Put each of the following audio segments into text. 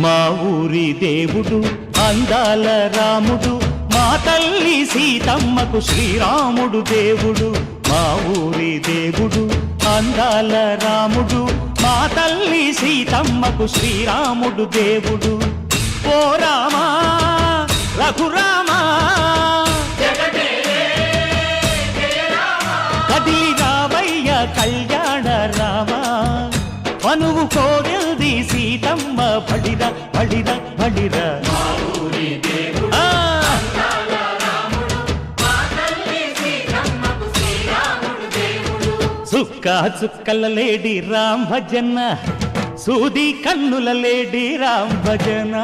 మా ఊరి దేవుడు అందాల రాముడు, మా తల్లి సీతమ్మకు శ్రీరాముడు దేవుడు. మా ఊరి దేవుడు అందాల రాముడు, మా తల్లి సీతమ్మకు శ్రీరాముడు దేవుడు. ఓ రామా రఘురామా కదిలి రావయ్య కళ్యాణ రామా, మనువు కోరెల్ది సీతమ్మ బడిర బడిర బడిర. చుక్క చుక్కల లేడి రామ్ భజన, సూది కన్నుల లేడి రామ్ భజన.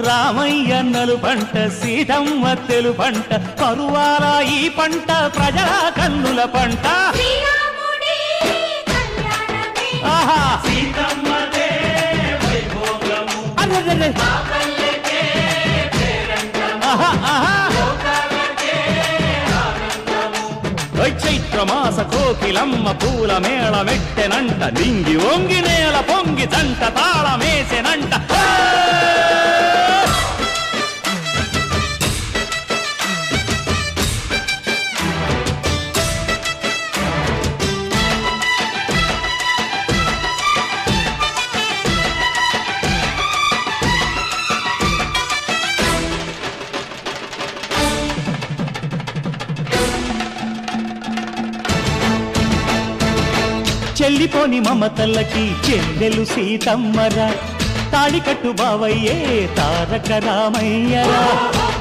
రామయ్య నలు పంట సీతమ్మ తెలు పంట, కరువాల ఈ పంట ప్రజల కన్నుల పంట. ఆహా చైత్రమాస కోకిలమ్మ పూల మేళ మెట్టెనంట, నింగి ఒంగి నేల పొంగి జంట తాళమేసెనంట. చెల్లిపోని మమతల్లకి చెల్లెలు సీతమ్మరా, తాళికట్టు బావయ్యే తారక రామయ్యరా.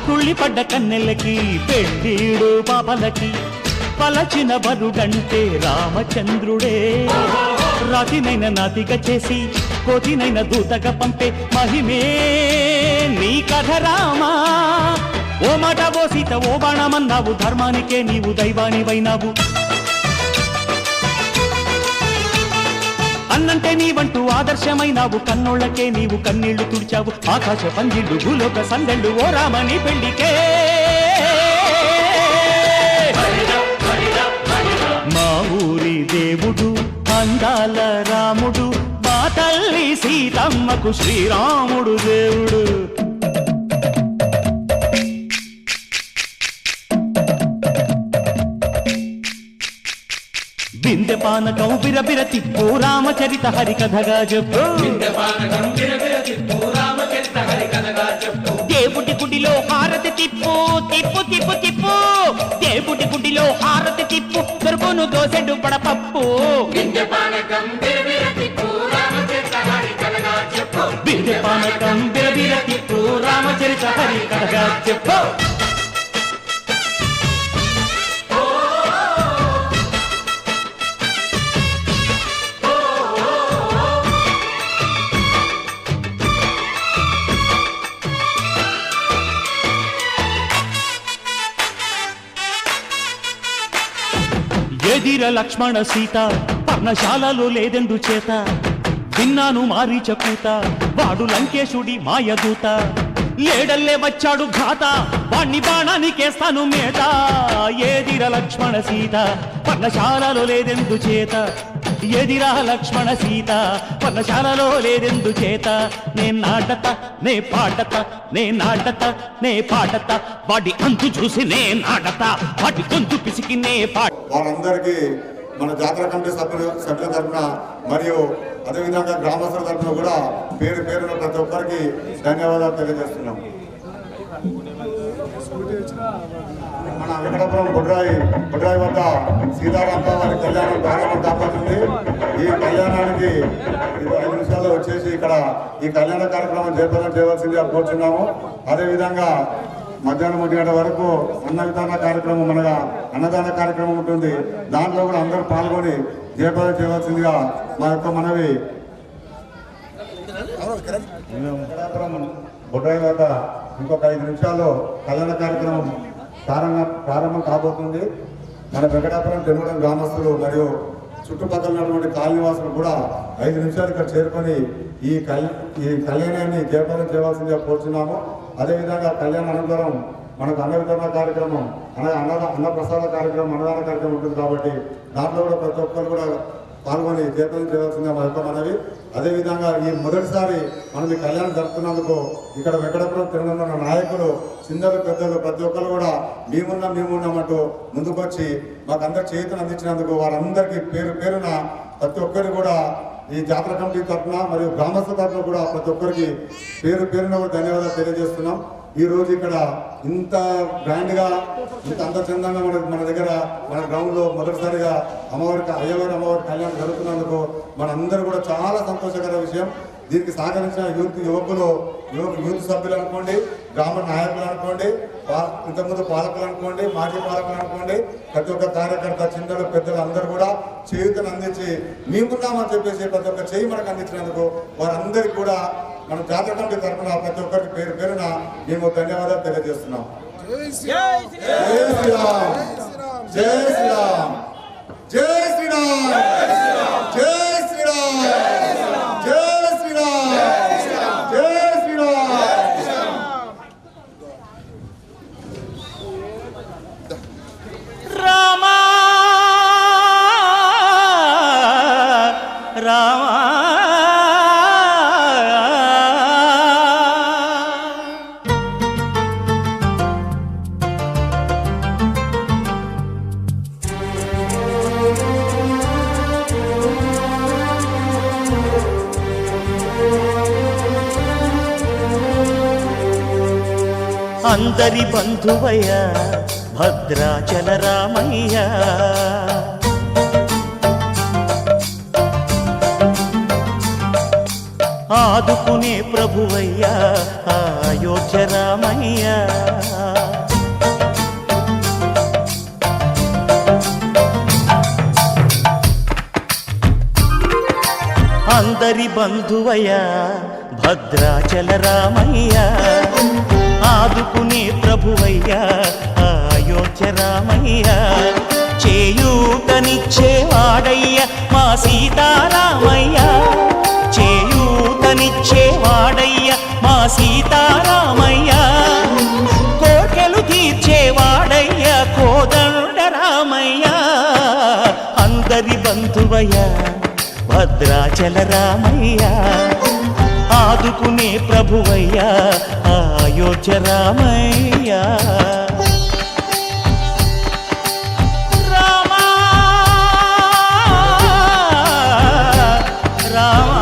తుళ్ళిపడ్డ కన్నెలకి పెళ్ళీడు పాపలకి, పలచిన బరుగంటే రామచంద్రుడే. రాతినైన నాతిగా చేసి కోతినైన దూతగా పంపే మహిమే నీ కథ రామా. ఓ మాట ఓ సీత ఓ బాణమన్నావు, ధర్మానికే నీవు దైవానివైనావు. అన్నంటే నీవంటూ ఆదర్శమైనావు, కన్నోళ్ళకే నీవు కన్నీళ్లు తుడిచావు. ఆకాశ పందిళ్ళు భూలోక సందళ్ళు ఓ రామని పెళ్లికే. మా ఊరి దేవుడు అందాల రాముడు, మా తల్లి సీతమ్మకు శ్రీరాముడు దేవుడు. బిందె పానకం బిరబిర తిప్పు రామచరిత హరికథగా చెప్పు. దేవుడి గుడిలో హారతి తిప్పు తిప్పు తిప్పు తిప్పు, దేవుడి గుడిలో హారతి తిప్పు, దొరుకును దోసెడు పడపప్పు. బిందె పానకం బిరబిర తిప్పు రామచరిత హరికథగా చెప్పు. ఎదిర లక్ష్మణ సీత పర్ణశాలలో లేదెందు చేత, విన్నాను మారీచ కూత వాడు లంకేశుడి మాయదూత. లేడల్లే వచ్చాడు ఘాత వాణ్ణి బాణానికేస్తాను మేత. ఎదిర లక్ష్మణ సీత పర్ణశాలలో లేదెందు చేత, ఎదిరా లక్ష్మణ సీత పర్ణశాలలో లేదెందు చేత. నే నాటత నే పాటత నే నాటత నే పాటత, వాడి అంతు చూసి నే నాటత, వాడి గొంతు పిసికి నే పాట. వాళ్ళందరికీ మన జాతర కమిటీ సభ్యుల తరఫున మరియు అదేవిధంగా గ్రామస్తుల తరఫున కూడా పేరు పేరున ప్రతి ఒక్కరికి ధన్యవాదాలు తెలియజేస్తున్నాం. మన వెంకటాపురం బొడ్రాయి వద్ద సీతారామ వారి కళ్యాణం ప్రారంభం కాబోతుంది. ఈ కళ్యాణానికి 5 నిమిషాల్లో వచ్చేసి ఇక్కడ ఈ కళ్యాణ కార్యక్రమం జయప్రదం చేయవలసిందిగా కోరుచున్నాము. అదేవిధంగా మధ్యాహ్నం 1 గంట వరకు అన్నదాన కార్యక్రమం అనగా అన్నదాన కార్యక్రమం ఉంటుంది. దాంట్లో కూడా అందరూ పాల్గొని జయప్రదం చేయవలసిందిగా మా యొక్క మనవి. బొడ్రాయి వద్ద ఇంకొక 5 నిమిషాల్లో కళ్యాణ కార్యక్రమం ప్రారంభం కాబోతుంది. మన వెంకటాపురం తెలుగుడం గ్రామస్తులు మరియు చుట్టుపక్కల ఉన్నటువంటి కాలనీవాసులు కూడా 5 నిమిషాలు ఇక్కడ చేరుకొని ఈ కళ్యాణాన్ని జయప్రదం చేయవలసిందిగా కోరుచున్నాము. అదేవిధంగా కళ్యాణ అనంతరం మనకు అన్న వితరణ కార్యక్రమం అన్న ప్రసాద కార్యక్రమం అన్నదాన కార్యక్రమం ఉంటుంది కాబట్టి దాంట్లో కూడా ప్రతి ఒక్కరు కూడా పాల్గొని జయప్రదం చేయవలసిందిగా మా యొక్క మనవి. అదేవిధంగా ఈ మొదటిసారి మనం ఈ కళ్యాణం జరుపుతున్నందుకు ఇక్కడ వెంకటాపురం తిరుమల నాయకులు చిన్నలు పెద్దలు ప్రతి ఒక్కరు కూడా మేమున్నామంటూ ముందుకొచ్చి మాకు అందరు చేతులు అందించినందుకు వారందరికీ పేరు పేరున ప్రతి ఒక్కరు కూడా ఈ జాతర కమిటీ తరఫున మరియు గ్రామస్తుల తరఫున కూడా ప్రతి ఒక్కరికి పేరు పేరున కూడా ధన్యవాదాలు తెలియజేస్తున్నాం. ఈ రోజు ఇక్కడ ఇంత గ్రాండ్గా ఇంత అందచందంగా మన దగ్గర మన గ్రౌండ్లో మొదటిసారిగా అయ్యవారి అమ్మవారి కళ్యాణం జరుగుతున్నందుకు మనందరూ కూడా చాలా సంతోషకర విషయం. దీనికి సహకరించిన యూత్ సభ్యులు అనుకోండి, గ్రామ నాయకులు అనుకోండి, ఇంతకుముందు పాలకులు అనుకోండి, మాజీ పాలకులు అనుకోండి, ప్రతి ఒక్క కార్యకర్త చిన్నలు పెద్దలు అందరూ కూడా చేయుతను అందించి మేమున్నామని చెప్పేసి ప్రతి ఒక్క చేయి మనకు అందించినందుకు వారందరికీ కూడా మన జాతర కమిటీ తరఫున ప్రతి ఒక్కరికి పేరు పేరున మేము ధన్యవాదాలు తెలియజేస్తున్నాం. జై శ్రీరామ్, జై శ్రీరామ్, జై శ్రీరామ్, జై శ్రీరామ్, జై శ్రీరామ్, జై శ్రీరామ్. రామా రామా అందరి బంధువయ్య భద్రాచల రామయ్య, ఆదుకునే ప్రభువయ్య అయోధ్య రామయ్య. అందరి బంధువయ్య భద్రాచల రామయ్య, ఆదుకునే ప్రభువయ్య అయోధ్య రామయ్య. చేయూతనిచ్చేవాడయ్య మా సీతారామయ్య, చేయూతనిచ్చేవాడయ్య మా సీతారామయ్య. కోర్కెలు తీర్చేవాడయ్య కోదండ రామయ్య. అందరి బంధువయ్య భద్రాచల రామయ్య, ఆదుకునే ప్రభువయ్య అయోధ్య రామయ్య. రామా రామా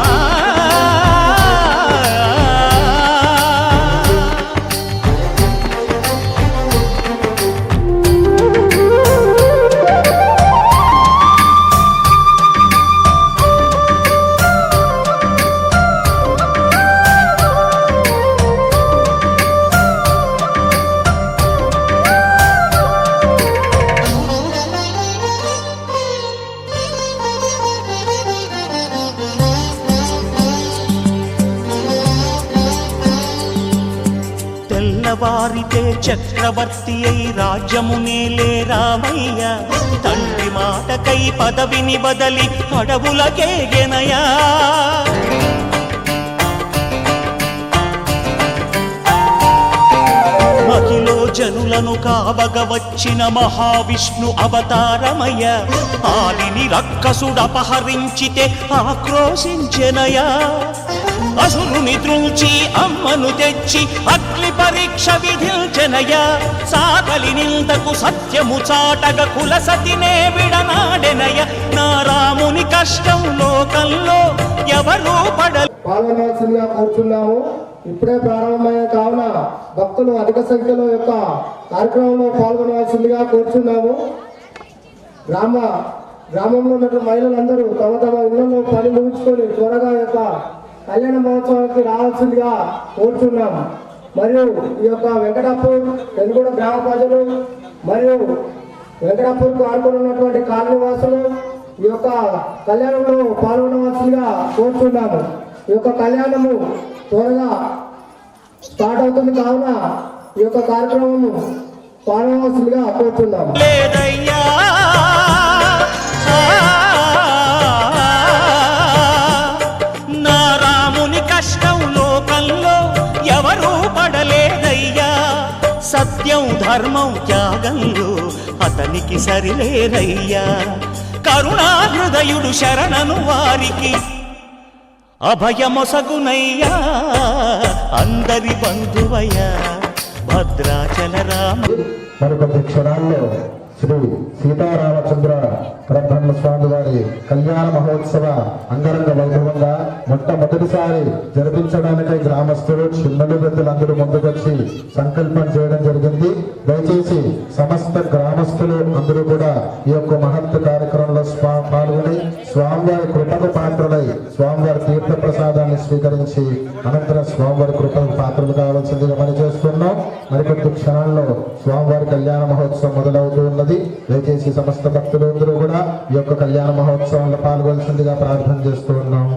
వారితే చక్రవర్తి అయి రాజ్యమునేలే రామయ్య. తండ్రి మాటకై పదవిని బదలి అడవులకేగెనయా. మహిలో జనులను కావగ వచ్చిన మహావిష్ణు అవతారమయ్య. ఆలిని రక్కసుడపహరించితే ఆక్రోశించెనయా. అసురుని త్రుంచి అమ్మను తెచ్చి అగ్ని పరీక్ష విధించెనయ. సాగలి నిందకు సత్యము చాటగ కుల సతినే విడనాడెనయ. నా రాముని కష్టం లోకంలో ఎవరూ పాల్గొనవలసిందిగా కోరుచున్నాము. ఇప్పుడే ప్రారంభమైన కావున భక్తులు అధిక సంఖ్యలో యొక్క కార్యక్రమంలో పాల్గొనవలసిందిగా కోరుచున్నాము. గ్రామంలో ఉన్నటువంటి మహిళలందరూ తమ తమ ఇళ్లలో పని ముగించుకొని త్వరగా యొక్క కళ్యాణ మహోత్సవానికి రావాల్సిందిగా కోరుతున్నాం. మరియు ఈ యొక్క వెంకటాపూర్ పెనుగొండ గ్రామ ప్రజలు మరియు వెంకటాపూర్కు ఆడుకున్నటువంటి కాలనీవాసులు ఈ యొక్క కళ్యాణంలో పాల్గొనవలసిందిగా కోరుతున్నాము. ఈ యొక్క కళ్యాణము త్వరగా స్టార్ట్ అవుతుంది కావున ఈ యొక్క కార్యక్రమము పాల్గొనవలసిందిగా కోరుతున్నాము. కష్టం లోకంలో ఎవరూ పడలేదయ్యా. సత్యం ధర్మం త్యాగంలో అతనికి సరిలేరయ్యా. కరుణా హృదయుడు శరణను వారికి అభయమొసగునయ్యా. అందరి బంధువయ్యా భద్రాచల రామ. మరికొద్ది క్షణాల్లో శ్రీ సీతారామచంద్ర పరబ్రహ్మ స్వామి వారి కళ్యాణ మహోత్సవ అంగరంగ వైభవంగా మొట్టమొదటిసారి జరిపించడానికై గ్రామస్తులు చిన్నలు పెద్దలందరూ ముందుకొచ్చి సంకల్పం చేయడం జరిగింది. దయచేసి సమస్త గ్రామస్తులు అందరూ కూడా ఈ యొక్క మహత్ కార్యక్రమంలో పాల్గొని స్వామివారి కృపకు పాత్రలై స్వామివారి తీర్థ ప్రసాదాన్ని స్వీకరించి అనంతరం స్వామివారి కృపకు పాత్రలు కావాల్సిందిగా మనం చేస్తున్నాం. మరికొద్ది క్షణాల్లో స్వామివారి కళ్యాణ మహోత్సవం మొదలవుతూ ఉన్నది. దయచేసి సమస్త భక్తులందరూ కూడా ఈ యొక్క కళ్యాణ మహోత్సవంలో పాల్గొల్సిందిగా ప్రార్థన చేస్తూ ఉన్నాం.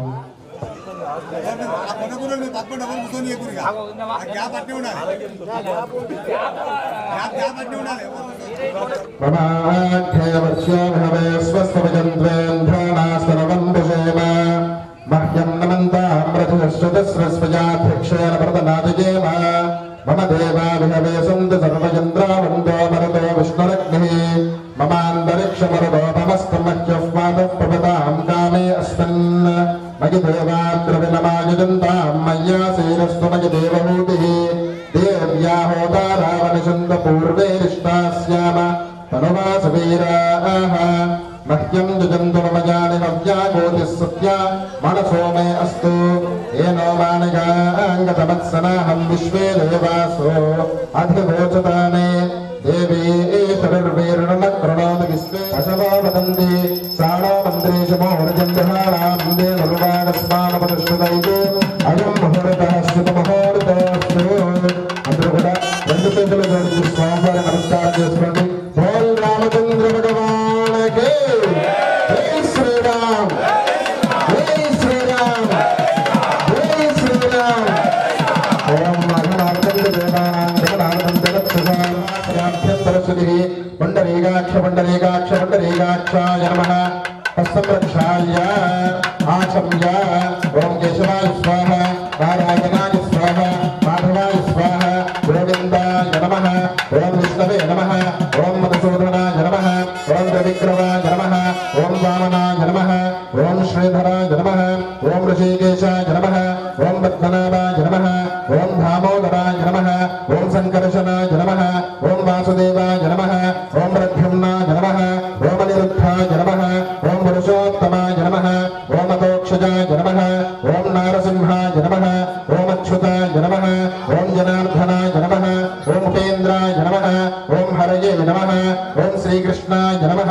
మమ దేవాభిహవే సంతు సర్వచంద్రావందో మరతో విష్ణురగ్నిః మమాంతరిక్షమరుదోపమస్తమహ్యఃపాదః కామే అస్మిన్ మయి దేవాద్రవినమాయుజంతాం మయ్యా శీలస్తు మయి దేవహూతిః దేవ్యా హోతారావనిషంద పూర్వే రిష్టాస్యామ తనువాసవీరాః మహ్యం జజంతు మమ జాని హవ్యాగోతిః సత్యా మనసో మే అస్తు ఏనో మానగాంగతమత్సనాహం విశ్వే దేవాసో అధివోచతానే దేవీ శరీర్వేరుణమకృణోమి విశ్వే అశవో వదంతి సాణో మంత్రేషు మోహరజంధ్రాణాం దే నరువాగస్మానపదశ్రుతైతే అయం ముహూర్తః శ్రుత ముహూర్తోస్తు. అందరూ కూడా రెండు చేతులు జోడించి స్వామివారి నమస్కారం చేసుకోండి. బోల్ రామచంద్ర భగవానకి జై శ్రీరామ్, జై శ్రీరామ్, జై శ్రీరామ్. ఓం మహనార్దండ దేవానాం దేవనార్దం జగత్ససాం సరస్వతి పుండరీకాక్ష పుండరీకాక్ష పుండరీకాక్షాయ నమః. హస్తం ప్రక్షాళ్య ఆచమ్య ఓం కేశవాయ స్వాహ నారాయణాయ స్వాహ మాధవాయ స్వాహ గోవిందాయ నమః. ఓం విష్ణవే నమః. ఓం మధుసూదనాయ నమః. ఓం త్రివిక్రమాయ నమః. ఓం వామనాయ నమః. ఓం శ్రీధరాయ నమః. ఓం ఋషికేశాయ నమః. ఓం పద్మనాభాయ నమః. ఓం దామోదరాయ నమః. ఓం సంకర్షణాయ నమః. ఓం వాసుదేవాయ నమః. ఓం ప్రద్యుమ్నాయ నమః. ఓం అనిరుద్ధాయ నమః. ఓం పురుషోత్తమాయ నమః. ఓం అతోక్షజాయ నమః. ఓం నారసింహాయ నమః. ఓం అచ్యుతాయ నమః. ఓం జనార్దనాయ నమః. ఓం ఉపేంద్రాయ నమః. ఓం హరయే నమః. ఓం శ్రీకృష్ణాయ నమః.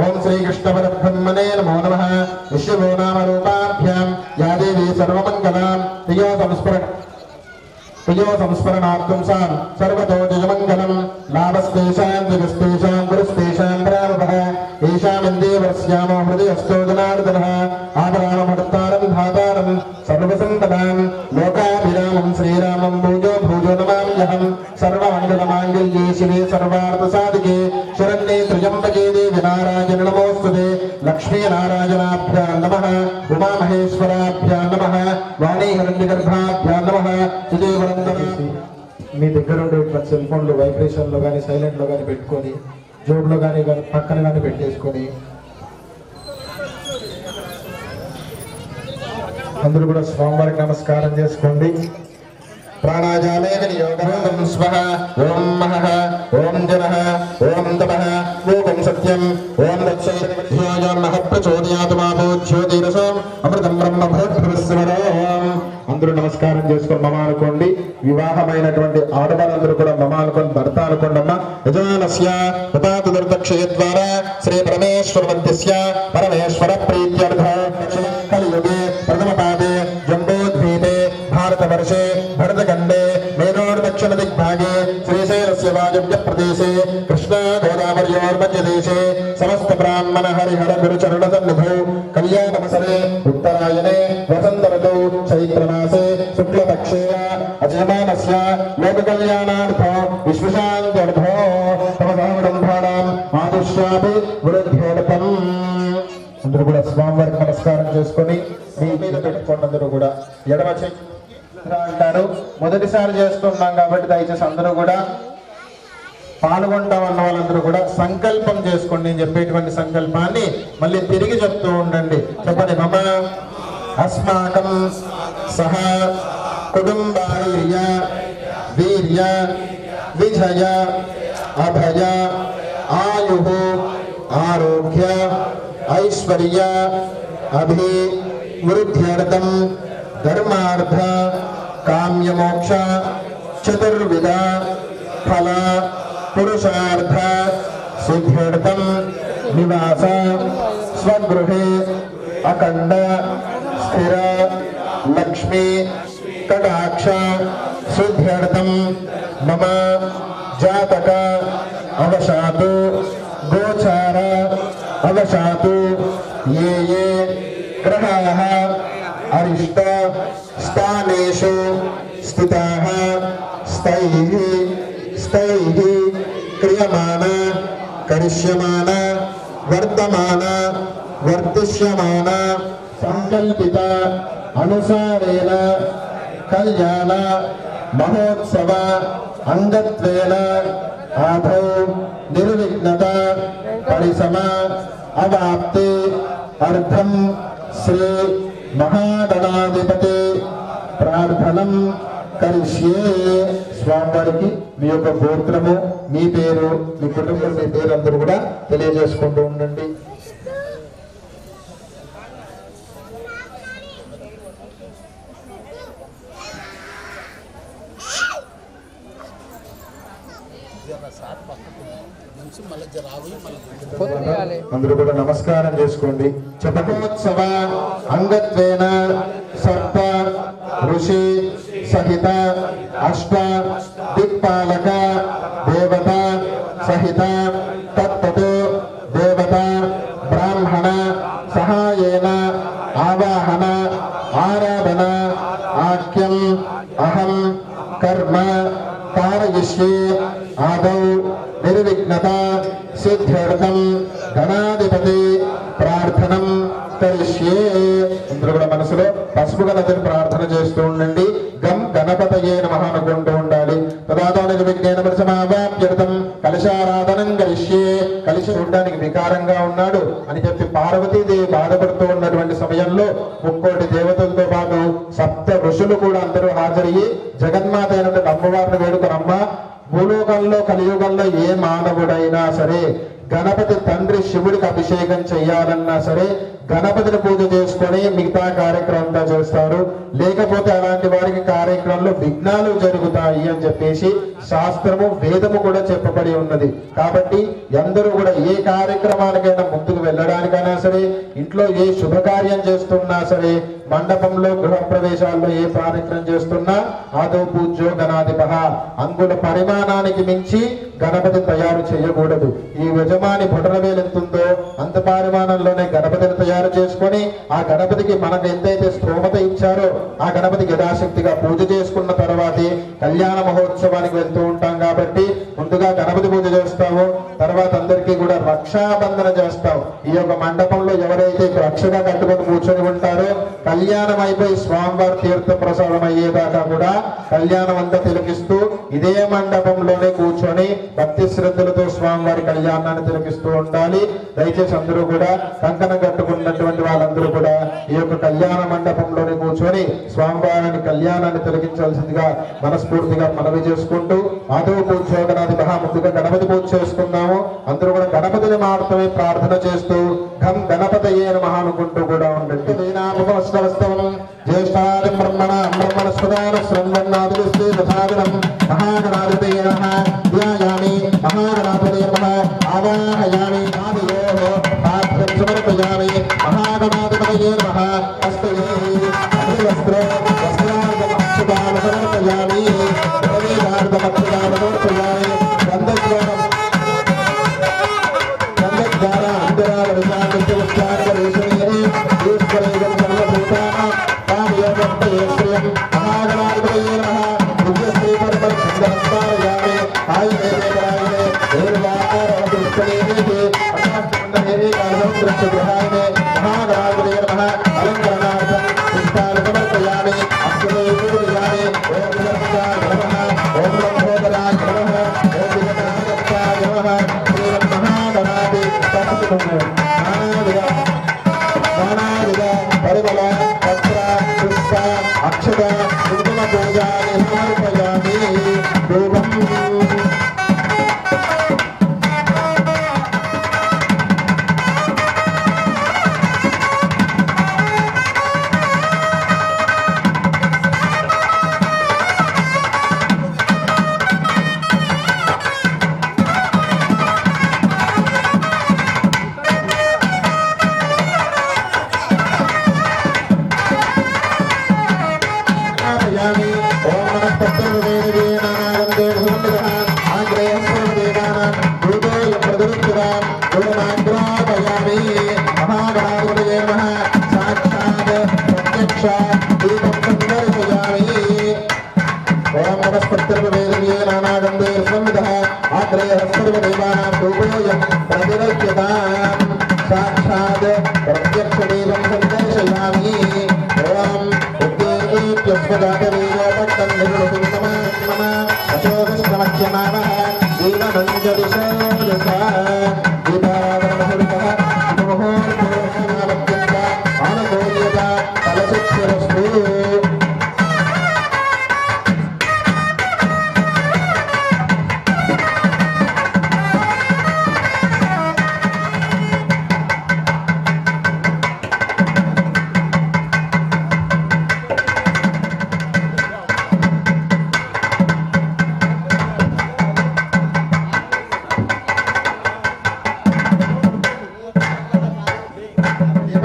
ఓం శ్రీకృష్ణ పరబ్రహ్మణే నమో నమః. విష్ణు నామ రూపాభ్యాం యా దేవీ సర్వమంగళాం ప్రిयो संस्मरणार्थं सां सर्वतो जयमङ्गलं लाभस्तेषां जगस्तेषां गुरुस्तेषां प्रारभः येषामिन्देवर्ष्यामो हृदयस्थो जनार्दनः आभरणमहत्तारं धातारं सर्वसम्पदां लोकाभिरामं श्रीरामं भूजो भूजो नमाम्यहं सर्वमङ्गलमाङ्गल्ये शिवे सर्वार्थसाधिके शरण्ये त्र्यम्बके देवी नारायण नमोस्तुते लक्ष्मीनारायणाभ्यां नमः उमामहेश्वराभ्यां नमः वाणीहिरण्यगर्भाभ्यां नमः सुदेव మీ దగ్గర ఉండే సెల్ ఫోన్లు వైబ్రేషన్ లో కానీ సైలెంట్ లో కానీ పెట్టుకొని జోబులో కానీ పక్కన కానీ పెట్టేసుకొని అందరూ కూడా స్వామివారికి నమస్కారం చేసుకోండి. ప్రాణాయామే వినియోగం స్వః. ఓం మహః ఓం జనః ఓం తపః ఓం సత్యం ఓం దక్షైర్మధ్యాయాం మహః ప్రచోదయాత్ మాభో జ్యోతిరసోం అమృతం బ్రహ్మ భూత్స్వరం. అందరూ నమస్కారం చేసుకొని మమ అనుకోండి. వివాహమైనటువంటి ఆడవాళ్ళందరూ కూడా మమ అనుకోండి, భర్త అనుకోండి. అమ్మ యజానస్య హృతాతు దుర్దక్షయ ద్వారా శ్రీ పరమేశ్వర మధ్యస్య పరమేశ్వర ప్రీత్యర్థ కలియుగే ప్రథమ పాదే జంబోద్వీపే భారతవర్షే భరతఖండే మేనోర్దక్షిణ దిగ్భాగే శ్రీశైలస్య వాయవ్య ప్రదేశే కృష్ణా గోదావర్యోర్మధ్యదేశే సమస్త బ్రాహ్మణ హరిహర గురుచరణ సన్నిధౌ కళ్యాణమసరే ఉత్తరాయణే వసంత ఋతౌ చైత్రమాసే శుక్లపక్షే అజమానస్య లోక కళ్యాణార్థో విశ్వశాంత్యర్థో తమసావిడంభానాం ఆదుష్యాపి వృద్ధ్యర్థం. అందరూ కూడా స్వామివారికి నమస్కారం చేసుకొని మీ మీద పెట్టుకోండి. అందరూ కూడా ఎడమ అంటారు. మొదటిసారి చేస్తున్నాం కాబట్టి దయచేసి అందరూ కూడా పాల్గొంటామన్న వాళ్ళందరూ కూడా సంకల్పం చేసుకోండి. నేను చెప్పేటువంటి సంకల్పాన్ని మళ్ళీ తిరిగి చెప్తూ ఉండండి. చెప్పండి. మమ అస్మాకం సహ కుటుంబాయ వీర్య విజయ అభయ ఆయు ఆరోగ్య ఐశ్వర్య అభివృద్ధ్యర్థం ధర్మార్థ కామ్యమోక్ష చతుర్విధ ఫల పురుషార్థ సిద్ధ్యర్థం నివాస స్వగృహే అఖండ స్థిర లక్ష్మీ కటాక్ష సిద్ధ్యర్థం మమ జాతక అవశాతు గోచార అవశాతు ఏ ఏ గ్రహాः అరిష్ట స్థానేషు స్థితాः స్థైః క్రియమాణ కరిష్యమాణ వర్తమాన వర్తిష్యమాణ సంకల్పిత అనుసారేణ కళ్యాణ మహోత్సవ అంగత్వేన ఆదౌ నిర్విఘ్నత పరిసమ అవాప్తి అర్థం శ్రీ మహాగణాధిపతి ప్రార్థనం కరిష్యే. స్వామివారికి మీ యొక్క గోత్రము, మీ పేరు, మీ కుటుంబం, మీ పేరు అందరూ కూడా తెలియజేసుకుంటూ ఉండండి. అందరూ కూడా నమస్కారం చేసుకోండి. చతకోత్సవ అంగత్వేన సప్త ఋషి సహిత అష్ట దిక్పాలక దేవత సహిత తత్తు దేవత బ్రాహ్మణ సహాయేన ఆవాహన ఆరాధన ఆఖ్యం అహం కర్మ कारयिष्ये आदौ निर्विघ्नता सिद्ध्यर्थं गणाधिपति प्रार्थनं करिष्ये. అందరూ కూడా మనసులో పసుపు గణపతిని ప్రార్థన చేస్తూ ఉండండి. గం గణపతయే నమః అనుకుంటూ ఉండాలి. తదాతో నిర్విఘ్నేన పరిసమావాప్యర్థం కలశారాధనం కరిష్యే. కలిసి చూడడానికి వికారంగా ఉన్నాడు అని చెప్పి పార్వతీదేవి బాధపడుతూ ఉన్నటువంటి సమయంలో 30 దేవతలతో పాటు సప్త ఋషులు కూడా అందరూ హాజరయ్యి జగన్మాత అయినటువంటి అమ్మవారిని వేడుకొనమ్మా, భూలోకంలో కలియుగంలో ఏ మానవుడైనా సరే గణపతి తండ్రి శివుడికి అభిషేకం చెయ్యాలన్నా సరే గణపతిని పూజ చేసుకొని మిగతా కార్యక్రమం అంతా చేస్తారు. లేకపోతే అలాంటి వారికి కార్యక్రమంలో విఘ్నాలు జరుగుతాయి అని చెప్పేసి శాస్త్రము వేదము కూడా చెప్పబడి ఉన్నది. కాబట్టి అందరూ కూడా ఏ కార్యక్రమానికైనా ముందుకు వెళ్ళడానికైనా సరే, ఇంట్లో ఏ శుభకార్యం చేస్తున్నా సరే, మండపంలో గృహ ప్రవేశాల్లో ఏ కార్యక్రమం చేస్తున్నా ఆదో పూజ్యో గణాధిపః, అంగుళ పరిమాణానికి మించి గణపతి తయారు చేయకూడదు. ఈ యజమాని బొటనవేలు ఎంత ఉందో అంత పరిమాణంలోనే గణపతిని తయారు చేసుకొని ఆ గణపతికి మనకు ఎంతైతే స్తోమత ఇచ్చారో ఆ గణపతికి యథాశక్తిగా పూజ చేసుకున్న తర్వాతే కళ్యాణ మహోత్సవానికి వెళ్తూ ఉంటాం. కాబట్టి ముందుగా గణపతి పూజ చేస్తాము, తర్వాత అందరికీ కూడా రక్షాబంధన చేస్తాం. ఈ యొక్క మండపంలో ఎవరైతే రక్షగా కట్టుకొని కూర్చొని ఉంటారో కళ్యాణం అయిపోయి స్వామివారి తీర్థ ప్రసాదం అయ్యేదాకా కూడా కళ్యాణం అంతా తిలకిస్తూ ఇదే మండపంలోనే కూర్చొని భక్తి శ్రద్ధలతో స్వామివారి కళ్యాణాన్ని తిలకిస్తూ ఉండాలి. దయచేసి అందరూ కూడా కంకణం కట్టుకున్నటువంటి వాళ్ళందరూ కూడా ఈ యొక్క కళ్యాణ మండపంలోనే కూర్చొని స్వామివారిని కళ్యాణాన్ని తిలకించాల్సిందిగా మనస్ఫూర్తిగా మనవి చేసుకుంటూ ఆదో పూజోగనాది మహా ముందుగా గణపతి పూజ చేసుకున్నాము. అందరూ కూడా గణపతిని మాత్రమే ప్రార్థన చేస్తూ ఘం గణపతయే నమః అనుకుంటూ కూడా ఉండండి. జ్యేష్ఠాది బ్రహ్మణ బ్రహ్మణస్పదాన శ్రవణాదిస్తే తథాగణం మహాగణాధిపతయే నమః ధ్యాయామి మహాగణాధిపతయే నమః ఆవాహయామి ఆదియోః పాత్రం సమర్పయామి మహాగణాధిపతయే నమః హస్తయే అభివస్త్రం వస్త్రార్థమక్షదాన సమర్పయామి వేదార్థమక్షదాన సమర్పయామి గంధద్వారం గంధద్వార అంతరాల విశాఖ రేషణే ఈశ్వరేయం సర్వభూతానాం కామయోగప్తయే శ్రియం మహాగణాధిపతయే నమః దివ్యశ్రీ పరమ చందనస్మారయామి ఆయుధేరాయనే దేవారవదృష్టనేతి అష్టాష్టమందనే కాలసముద్రస్యగృహాయనే మహాగణాధిపతయే నమః అలంకరణార్థం పుష్పాలు సమర్పయామి అక్షరే పూజయామి ఓం నమః ఓం లంబోదరాయ నమః ఓం విఘ్ననాశనాయ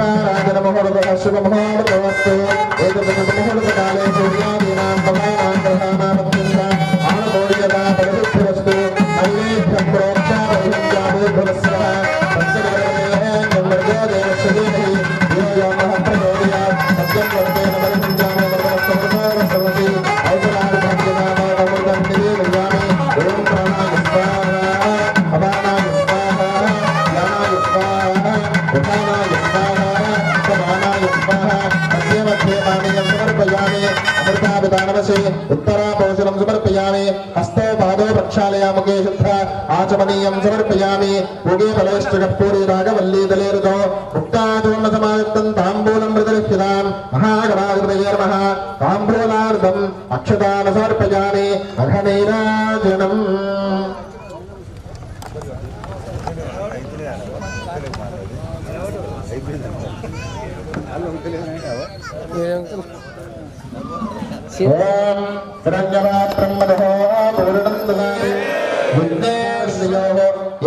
దీపారాధన ముహూర్త శుభ ముహూర్తమస్తు ముహూర్తకాలే సూర్యాదీనాం భవానాం గ్రహాణామత్యంగా ఆనమోర్యదా పరిశుద్ధిరస్తు నైవేద్యం ప్రోక్షాపరిహంజామే భవస్వః పంచగణేన దేవశ్రీహి యోయామః ప్రచోదయాత్ సత్యం వర్తేన పరిహంజామే భవస్వః ఐసలాద భక్తినామ అమృతం నివేదయామి ఓం ప్రాణాయ స్వాహా అపానాయ స్వాహా యానాయ స్వాహా ఉపానాయ స్వాహా సమానాయ స్వాహా మధ్య మధ్య పానీయం సమర్పయామి అమృతాభిధానమసి ఉత్తరాపోషణం సమర్పయామి హస్తో పాదో ప్రక్షాళయాముఖే శుద్ధ ఆచమనీయం సమర్పయామి ముగే ఫలైశ్చకర్పూరీ రాగవల్లీదలేరుతో ముక్తాచూర్ణ సమాయుక్తం తాంబూలం మృదలిప్యతాం మహాగణాధిపతయే నమః తాంబూలార్ధం అక్షతాన సమర్పయామి అఘనీరాజనం ఓం హిరణ్యపాత్రం మదః పూర్ణం దదామి విఘ్నేశ్వరయోః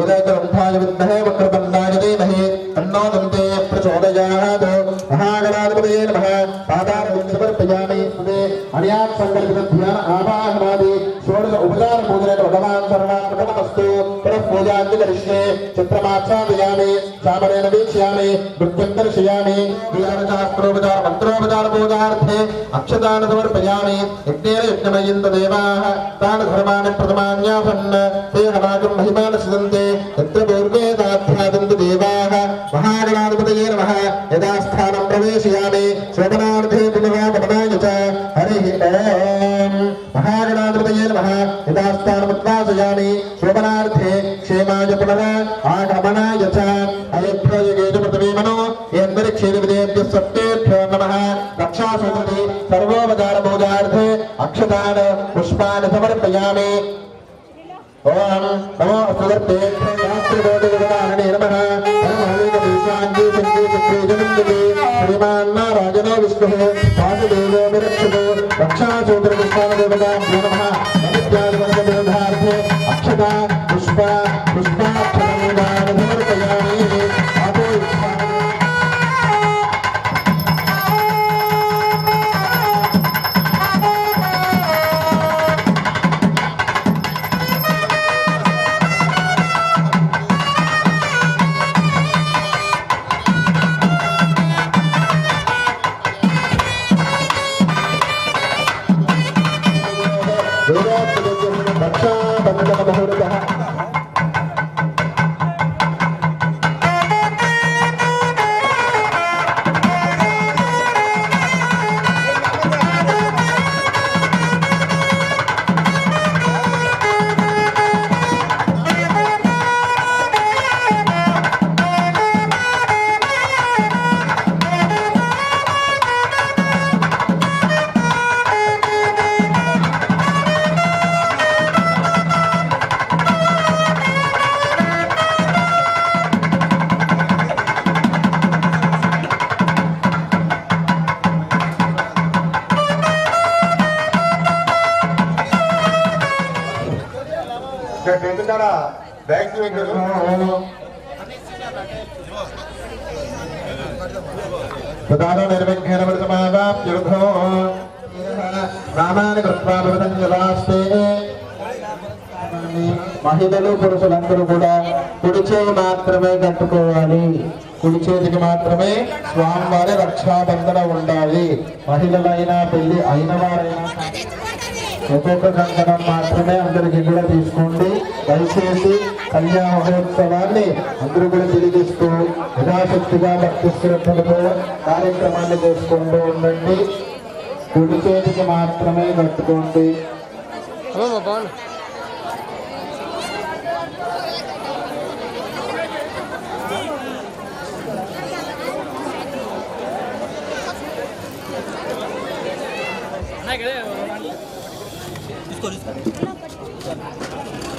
ఏకగ్రంథాయ విద్మహే వక్రతుండాయ ధీమహి తన్నో దంతే ప్రచోదయాత్ మహాగణాధిపతయే నమః పాదారవిందం సమర్పయామి సుదే అన్యాత్ సంకల్పిత ధ్యాన ఆవాహనాది షోడశ ఉపచార పూజనేన భగవాన్ శరణాగతమస్తు పునః పూజాంతి కరిష్యే చిత్రమాచ్ఛాదయామి సామరేణ వీక్ష్యామి నృత్యం దర్శయామి ధ్యానశాస్త్రోపచార మంత్రోపచార పూజార్థే అక్షతాన సమర్పయామి యజ్ఞేన యజ్ఞమయంత దేవాః తాన్ ధర్మాణి ప్రథమాన్యాసన్న ते हवागं महिमानसिदन्ते यत्र पूर्वे ताध्यादन्ति देवाः महागणाधिपतये नमः यदा स्थानं प्रवेशयामि शोभनार्थे पुनरागमनाय च हरिः ओम् महागणाधिपतये नमः यदा स्थानमुद्वासयामि शोभनार्थे क्षेमाय पुनरागमनाय च अयभ्यो पृथ्वी मनो यन्मरिक्षेदिविदेभ्यः सत्तेभ्यो नमः रक्षासूत्रति सर्वोपचारपूजार्थे अक्षतान् पुष्पान् समर्पयामि ओम नमो अस्तुतेभ्यो शास्त्रबोधविदाने नमः परमावेद विश्वांगी संगी चक्रेजनंदे श्रीमान नारायणो विष्णुः वासुदेवो विरक्षतो रक्षासूत्र विश्वादेवताभ्यो नमः अविद्यादिवर्गबोधार्थे अक्षता पुष्पाक्षतमुदान समर्पयामि आतो प्रदानो निर्विघ्नेन वर्तमावाप्युर्भो नामानि कृत्वा भवतञ्जलास्ते మహిళలు పురుషులందరూ కూడా కుడి చేయి మాత్రమే కట్టుకోవాలి. కుడి చేతికి మాత్రమే స్వామివారి రక్షాబంధన ఉండాలి. మహిళలైనా పెళ్లి అయిన వారైనా ఒక్కొక్క కంకణం మాత్రమే అందరికి కూడా తీసుకోండి. దయచేసి కళ్యాణ మహోత్సవాన్ని అందరూ కూడా తిరిగిస్తూ యథాశక్తిగా భక్తి శ్రద్ధలతో కార్యక్రమాన్ని చేసుకుంటూ ఉండండి. కుడి చేతికి మాత్రమే కట్టుకోండి.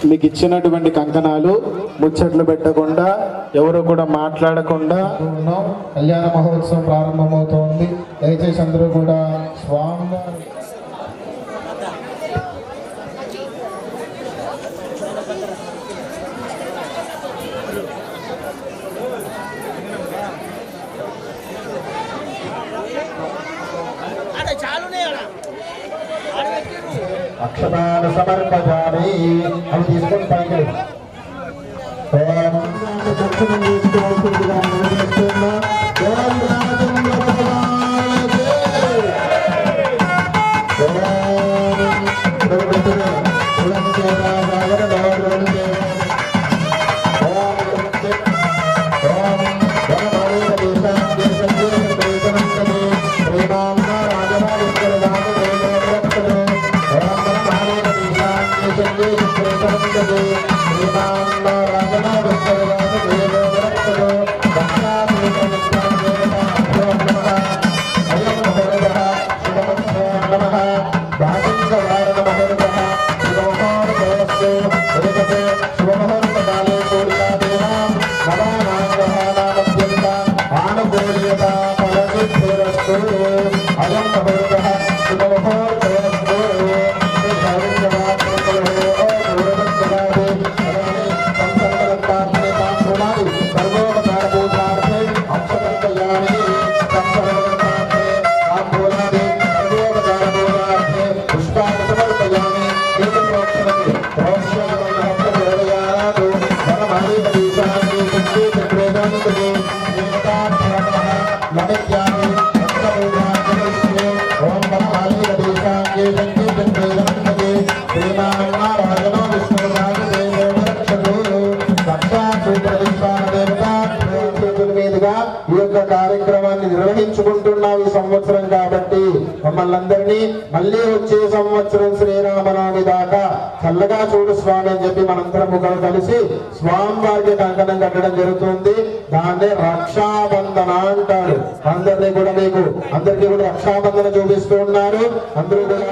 మీకు ఇచ్చినటువంటి కంకణాలు ముచ్చట్లు పెట్టకుండా ఎవరు కూడా మాట్లాడకుండా కళ్యాణ మహోత్సవం ప్రారంభమవుతోంది. దయచేసి అందరూ కూడా స్వామివారి అక్షతాన్ని సమర్పజామి. అవి తీసుకొని పైకి దర్శనం చేసుకోవాల్సిందిగా నిర్వహిస్తున్నా. ఈ యొక్క కార్యక్రమాన్ని నిర్వహించుకుంటున్నాం ఈ సంవత్సరం కాబట్టి మమ్మల్ని అందరినీ మళ్ళీ వచ్చే సంవత్సరం శ్రీరామనవమి దాకా చల్లగా చూడు స్వామి అని చెప్పి మనందరం ముఖం కలిసి స్వామి వారికి కంకణం కట్టడం జరుగుతుంది. దాన్నే రక్షాబంధన అంటారు. అందరినీ కూడా మీకు అందరికీ కూడా రక్షాబంధన చూపిస్తూ ఉన్నారు. అందరూ కూడా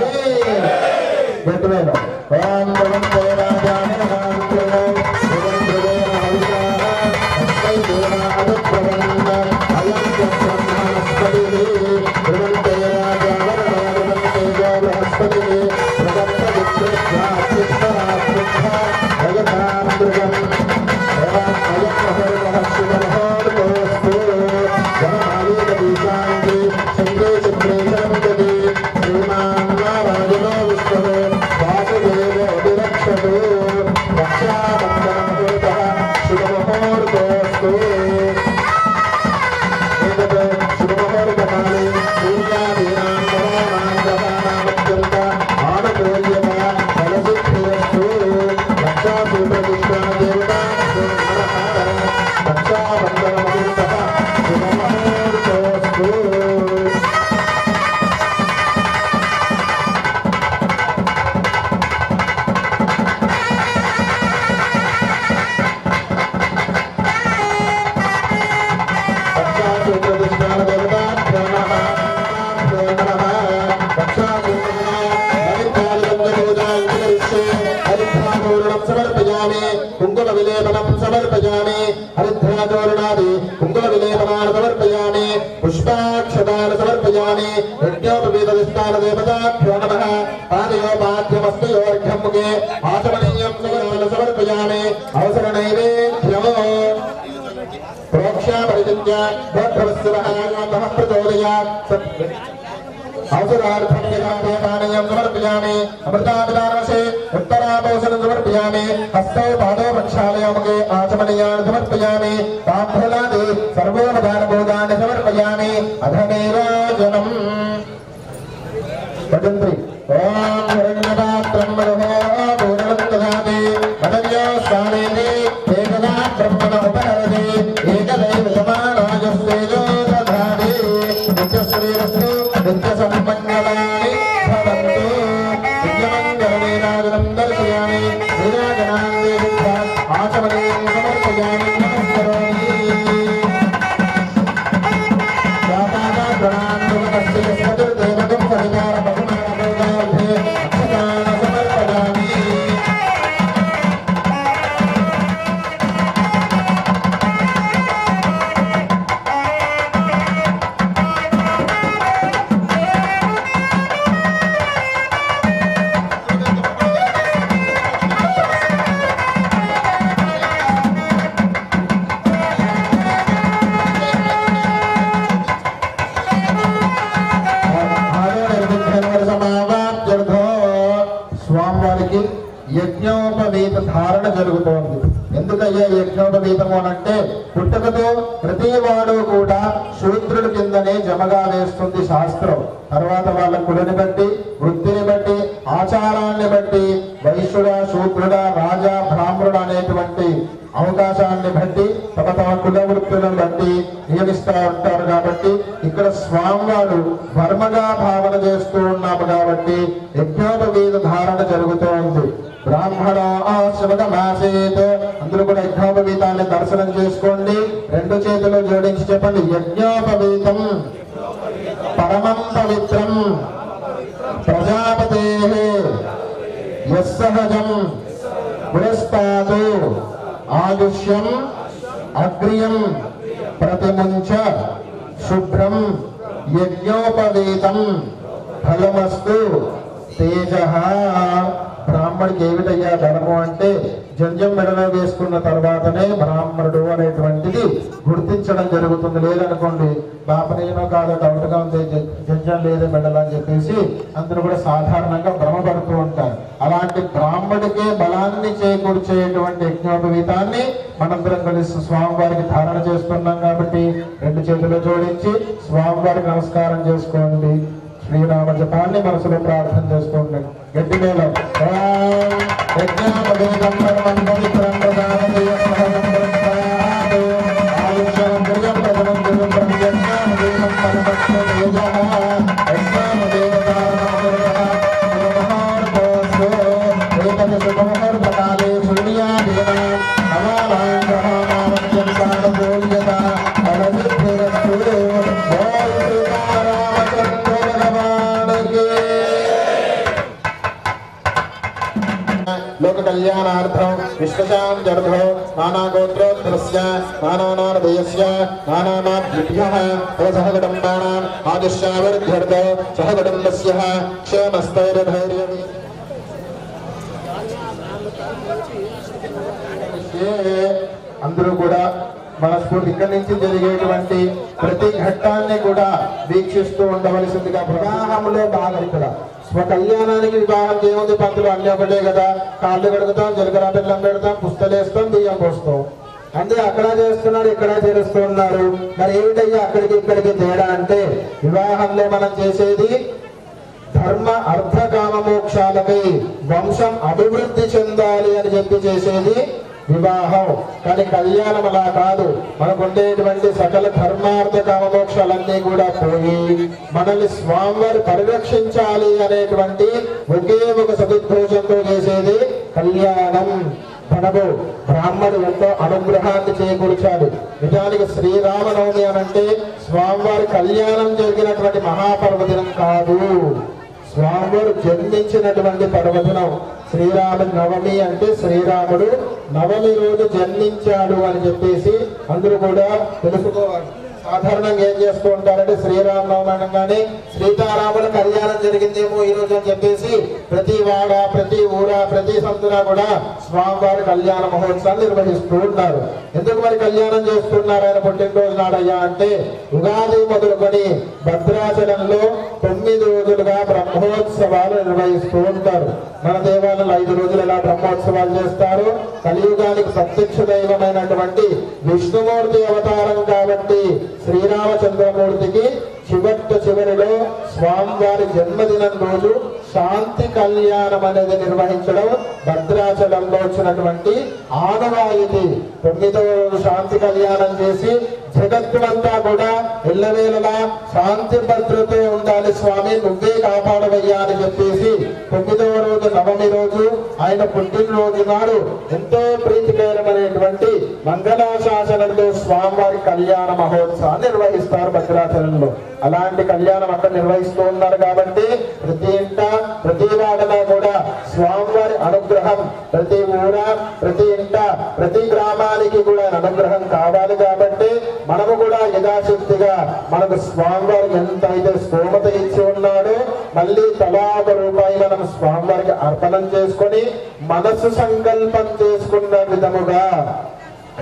కుంకుమ విలేపనం సమర్పయామి. హరిద్రాచోరణాది కుంకుమ విలేపనాన్ని సమర్పయామి. పుష్పాక్షతాన్ని సమర్పయామి. యజ్ఞోపవీతవిష్టాన దేవతాభ్యో నమః. పాదయోపాద్యమస్తయోర్ఘ్యం ముఖే ఆచమనీయం సమర్పయామి. అవసర నైవేద్యమో ప్రోక్ష్యాపరిచింత్య భద్రవస్సువః ప్రచోదయాత్. అవసరార్థం సమర్పయామి. అమృతాభిధానవశే ఉత్తరాభూషణం సమర్పయామి. హస్తౌ పాదౌ ప్రక్షాళయామి. ఆచమనీయాన్ని సమర్పయామి. తాంబూలాది సర్వోపదానభోగాన్ని సమర్పయామి. అధనీరాజనం భజంత్రి. ఓం హిరణ్యపాత్రం మనోహో పూర్ణవంతదాతి మదవ్యో స్వామేతి ఏకదా బ్రహ్మణ ఉపహరతి ఏకదైవ సమానాయస్తేజో దధాతి. నిత్యశ్రీరస్తు నిత్యసంపన్యలాని భవంతు. దివ్యమంగళనీరాజనం దర్శయామి. నీరాజనాన్ని ఆచమనీయం సమర్పయామి. నమస్కరోమి. జాతాగా ప్రణాంతుమస్తి సదుర్దేవకం పరిచార బహుమానభోగాభ్యే యజ్ఞోపవీత ధారణ జరుగుతోంది. ఎందుకయ్యా యజ్ఞోపవీతము అనంటే పుట్టుకతో ప్రతి వాడు కూడా శూద్రుడి కిందనే జమగా వేస్తుంది శాస్త్రం. తర్వాత వాళ్ళ కులని బట్టి, వృత్తిని బట్టి, ఆచారాన్ని బట్టి వైశ్యుడా, శూద్రుడా, రాజా, బ్రాహ్మణుడు అనేటువంటి అవకాశాన్ని బట్టి తమ తమ కుల వృత్తులను బట్టి నియమిస్తూ ఉంటారు. కాబట్టి ఇక్కడ స్వామివారు వర్మగా భావన చేస్తూ ఉన్నాము కాబట్టి యజ్ఞోపవీత ధారణ జరుగుతూ ఉంది. బ్రాహ్మణ శివగమాసేత్, అందరూ కూడా యజ్ఞోపవీతాన్ని దర్శనం చేసుకోండి. రెండు చేతులు జోడించి చెప్పండి, యజ్ఞోపవీతం పరమం పవిత్రం ప్రజాపతే యస్సహజం పురస్తాతు ఆదుష్యం అగ్రియం ప్రతిముంచ శుభ్రం యజ్ఞోపవీతం ఫలమస్తు తేజ. బ్రాహ్మడికి ఏమిటయ్యా బలము అంటే జంజం మెడలో వేసుకున్న తర్వాతనే బ్రాహ్మణుడు అనేటువంటిది గుర్తించడం జరుగుతుంది. లేదనుకోండి బాపనేనో కాదో డౌట్గా ఉంది, జంజం లేదు మెడలు అని చెప్పేసి అందరూ కూడా సాధారణంగా భ్రమపడుతూ ఉంటారు. అలాంటి బ్రాహ్మడికే బలాన్ని చేకూర్చేటువంటి యజ్ఞోపవీతాన్ని మనందరం కలిసి స్వామివారికి ధారణ చేస్తున్నాం. కాబట్టి రెండు చేతులు జోడించి స్వామివారికి నమస్కారం చేసుకోండి. శ్రీరామ జపాన్ని మనసులో ప్రార్థన చేస్తూ ఉండండి. గట్టి మేళం. లోక కళ్యాణార్థం విశ్వశాంత్యర్థం నానాగోత్రోత్తరస్య నానానామధేయస్య నానామాభ్యుభ్యః సహకుటుంబానాం ఆదిశ్యావృద్ధ్యర్థం సహకుటుంబస్య క్షేమస్థైర్యధైర్యం. అందరూ కూడా మనస్ఫూర్తి ఇక్కడి నుంచి జరిగేటువంటి ప్రతి ఘట్టాన్ని కూడా వీక్షిస్తూ ఉండవలసిందిగా. వివాహంలో బాగా ఇక్కడ స్వకళ్యాణానికి వివాహం ఏముంది, పంతులు అన్నీ ఒకటే కదా, కాళ్ళు కడుగుతాం, జీలకర్ర బెల్లం పెడతాం, పుస్తలేస్తాం, బియ్యం పోస్తాం, అంటే అక్కడ చేస్తున్నాడు ఇక్కడ చేస్తూ ఉన్నారు. మరి ఏమిటయ్యా అక్కడికి ఇక్కడికి తేడా అంటే వివాహంలో మనం చేసేది ధర్మ అర్థ కామ మోక్షాలకై వంశం అభివృద్ధి చెందాలి అని చెప్పి చేసేది వివాహం. కానీ కళ్యాణం అలా కాదు. మనకు ఉండేటువంటి సకల ధర్మార్థ కామమోక్షాలన్నీ కూడా పోయి మనల్ని స్వామివారు పరిరక్షించాలి అనేటువంటి ఒకే ఒక సదుద్దేశంతో చేసేది కళ్యాణం. మనకు బ్రాహ్మడు ఎంతో అనుగ్రహాన్ని చేకూర్చాడు. నిజానికి శ్రీరామనవమి అనంటే స్వామివారి కళ్యాణం జరిగినటువంటి మహాపర్వదినం కాదు, స్వామివారు జన్మించినటువంటి పర్వదినం. శ్రీరామ నవమి అంటే శ్రీరాముడు నవమి రోజు జన్మించాడు అని చెప్పేసి అందరూ కూడా తెలుసుకోవాలి. సాధారణంగా ఏం చేస్తూ ఉంటారంటే శ్రీరామనవమి అనగానే సీతారాముల కళ్యాణం జరిగిందేమో ఈ రోజు అని చెప్పేసి ప్రతి వాడ, ప్రతి ఊర, ప్రతి సంతున కూడా స్వామివారి కళ్యాణ మహోత్సవాన్ని నిర్వహిస్తూ ఉన్నారు. ఎందుకు మరి కళ్యాణం చేస్తున్నారు ఆయన పుట్టినరోజు నాడయ్యా అంటే ఉగాది మొదలుకొని భద్రాచలంలో 9 రోజులుగా బ్రహ్మోత్సవాలు నిర్వహిస్తూ ఉంటారు. మన దేవాలయంలో 5 రోజులు ఎలా బ్రహ్మోత్సవాలు చేస్తారు. కలియుగానికి ప్రత్యక్ష దైవమైనటువంటి విష్ణుమూర్తి అవతారం కాబట్టి శ్రీరామచంద్రమూర్తికి చివరిలో స్వామివారి జన్మదినం రోజు శాంతి కళ్యాణం అనేది నిర్వహించడం భద్రాచలంలో వచ్చినటువంటి ఆనవాయితీ. 9వ రోజు శాంతి కళ్యాణం చేసి జగత్తులంతా కూడా ఎల్లవేళలా శాంతి భద్రతో ఉండాలి స్వామి, నువ్వే కాపాడవయ్యా అని చెప్పేసి 9వ రోజు నవమి రోజు ఆయన పుట్టినరోజు నాడు ఎంతో ప్రీతికరమైనటువంటి మంగళాశాసనంలో స్వామివారి కళ్యాణ మహోత్సవాన్ని నిర్వహిస్తారు భద్రాచలంలో. అలాంటి కళ్యాణం అక్కడ నిర్వహిస్తూ ఉన్నారు కాబట్టి ప్రతి ఇంట ప్రతి వాడన కూడా స్వామివారి అనుగ్రహం, ప్రతి ఊర, ప్రతి ఇంట, ప్రతి గ్రామానికి కూడా అనుగ్రహం కావాలి. కాబట్టి మనము కూడా యథాశక్తిగా మనకు స్వామివారి ఎంత అయితే స్తోమత ఇచ్చి ఉన్నాడో మళ్ళీ తలా ఒక రూపాయి మనం స్వామివారికి అర్పణం చేసుకొని మనసు సంకల్పం చేసుకున్న విధముగా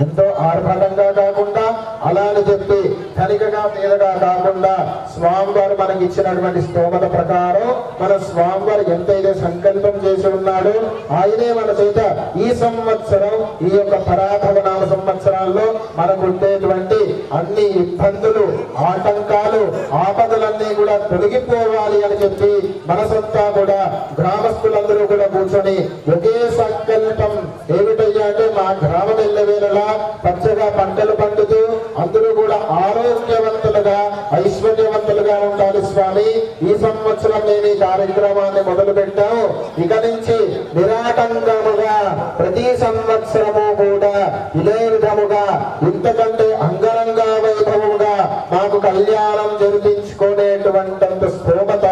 ఎంతో ఆర్భాటంగా కాకుండా అలాని చెప్పి ధనికగా మీదగా కాకుండా స్వామివారు మనకి ఇచ్చినటువంటి స్తోమత ప్రకారం మన స్వామివారు ఎంతైతే సంకల్పం చేసి ఉన్నాడో ఆయనే మన చేత ఈ సంవత్సరం ఈ యొక్క పరాభవ నామ సంవత్సరాల్లో మనకు ఉండేటువంటి అన్ని ఇబ్బందులు ఆటంకాలు ఆపదలన్నీ కూడా తొలగిపోవాలి అని చెప్పి మనసంతా కూడా గ్రామస్తులందరూ కూడా కూర్చొని ఒకే సంకల్పం ఏమిటయ్యా అంటే మా గ్రామం వెళ్ళవేళలా పచ్చగా పంటలు పండుతూ అందరూ కూడా ఆరోగ్యవంతులుగా ఐశ్వర్యవంతులుగా ఉండాలి స్వామి. ఈ సంవత్సరం నేను ఈ కార్యక్రమాన్ని మొదలు పెట్టాము. ఇక నుంచి నిరాటంకముగా ప్రతి సంవత్సరము కూడా ఇదే విధముగా ఇంతకంటే అంగరంగ వైభవముగా మాకు కళ్యాణం జరిపించుకునేటువంటి స్తోమత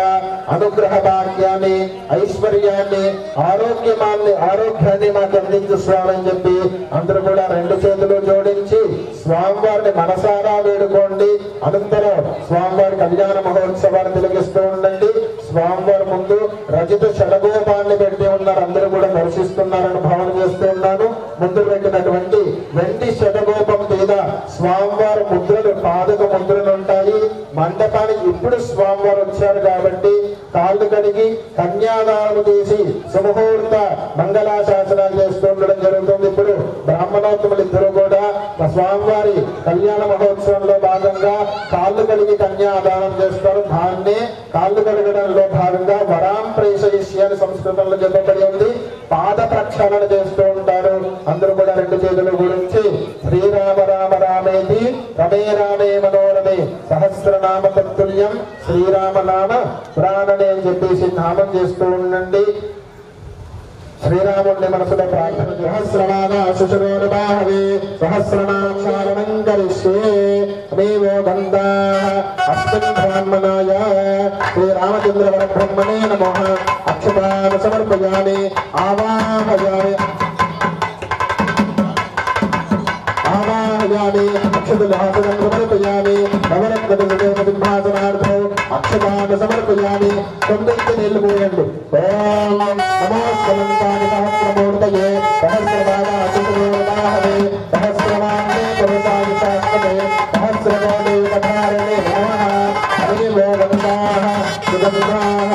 అనుగ్రహ భాగ్యాన్ని ఐశ్వర్యాన్ని ఆరోగ్యాన్ని మాకు అందించు స్వామి అని చెప్పి అందరూ కూడా రెండు చేతులు జోడించి స్వామివారిని మనసారా వేడుకోండి. అనంతరం స్వామివారి కళ్యాణ మహోత్సవాన్ని తిలకిస్తూ ఉండండి. స్వామివారి ముందు రజిత షడగోపాన్ని పెట్టి ఉన్నారు, అందరూ కూడా దర్శిస్తున్నారని భావన చేస్తూ ఉన్నాను. ముందు పెట్టినటువంటి వెండి షడగోపం మీద స్వామివారి ముద్రలు పాదక ముద్రలు ఉంటాయి. మండపానికి ఇప్పుడు స్వామివారు వచ్చారు కాబట్టి కాళ్ళు కడిగి కన్యాదానం చేసి సుముహూర్త మంగళాశాసనాలు చేస్తూ ఉండడం జరుగుతుంది. ఇప్పుడు బ్రాహ్మణోత్తములు ఇద్దరు కూడా స్వామివారి కళ్యాణ మహోత్సవంలో భాగంగా కాళ్ళు కడిగి కన్యాదానం చేస్తారు. దాన్నే కాళ్ళు కడగడంలో భాగంగా వరాం ప్రేషయిష్య అని సంస్కృతంలో చెప్పబడి ఉంది. పాద ప్రక్షాళన చేస్తూ ఉంటారు. అందరూ కూడా రెండు చేతులు గురించి శ్రీరామ రామ రామేతి రమే రామే మనోరమే సహస్రనామ తత్తుల్యం శ్రీరామ నామ పురాణనే అని చెప్పేసి నామం చేస్తూ ఉండండి. శ్రీరాముడిని మనసులో ప్రార్థన సహస్రనామ శుశ్రూర్బాహవే సహస్రనామం కరిష్యే దేవో బందా అస్మిన్ బ్రాహ్మణాయ శ్రీరామచంద్ర పరబ్రహ్మణే నమః అక్షతాన్ సమర్పయామి ఆవాహయామి అక్షతహాసనం సమర్పయామి నవరత్నసింహాసనార్థం అక్షతాన్ని సమర్పయామి. 9 నీళ్లు పోయండి. ఓం నమో స్కలంతాని సహస్రమూర్తయే సహస్రబాహవే సహస్రవాణే పురుషాని శాస్త్రే సహస్రకోటి కథారణే నమః హరి గోవిందాః సుగంధాః.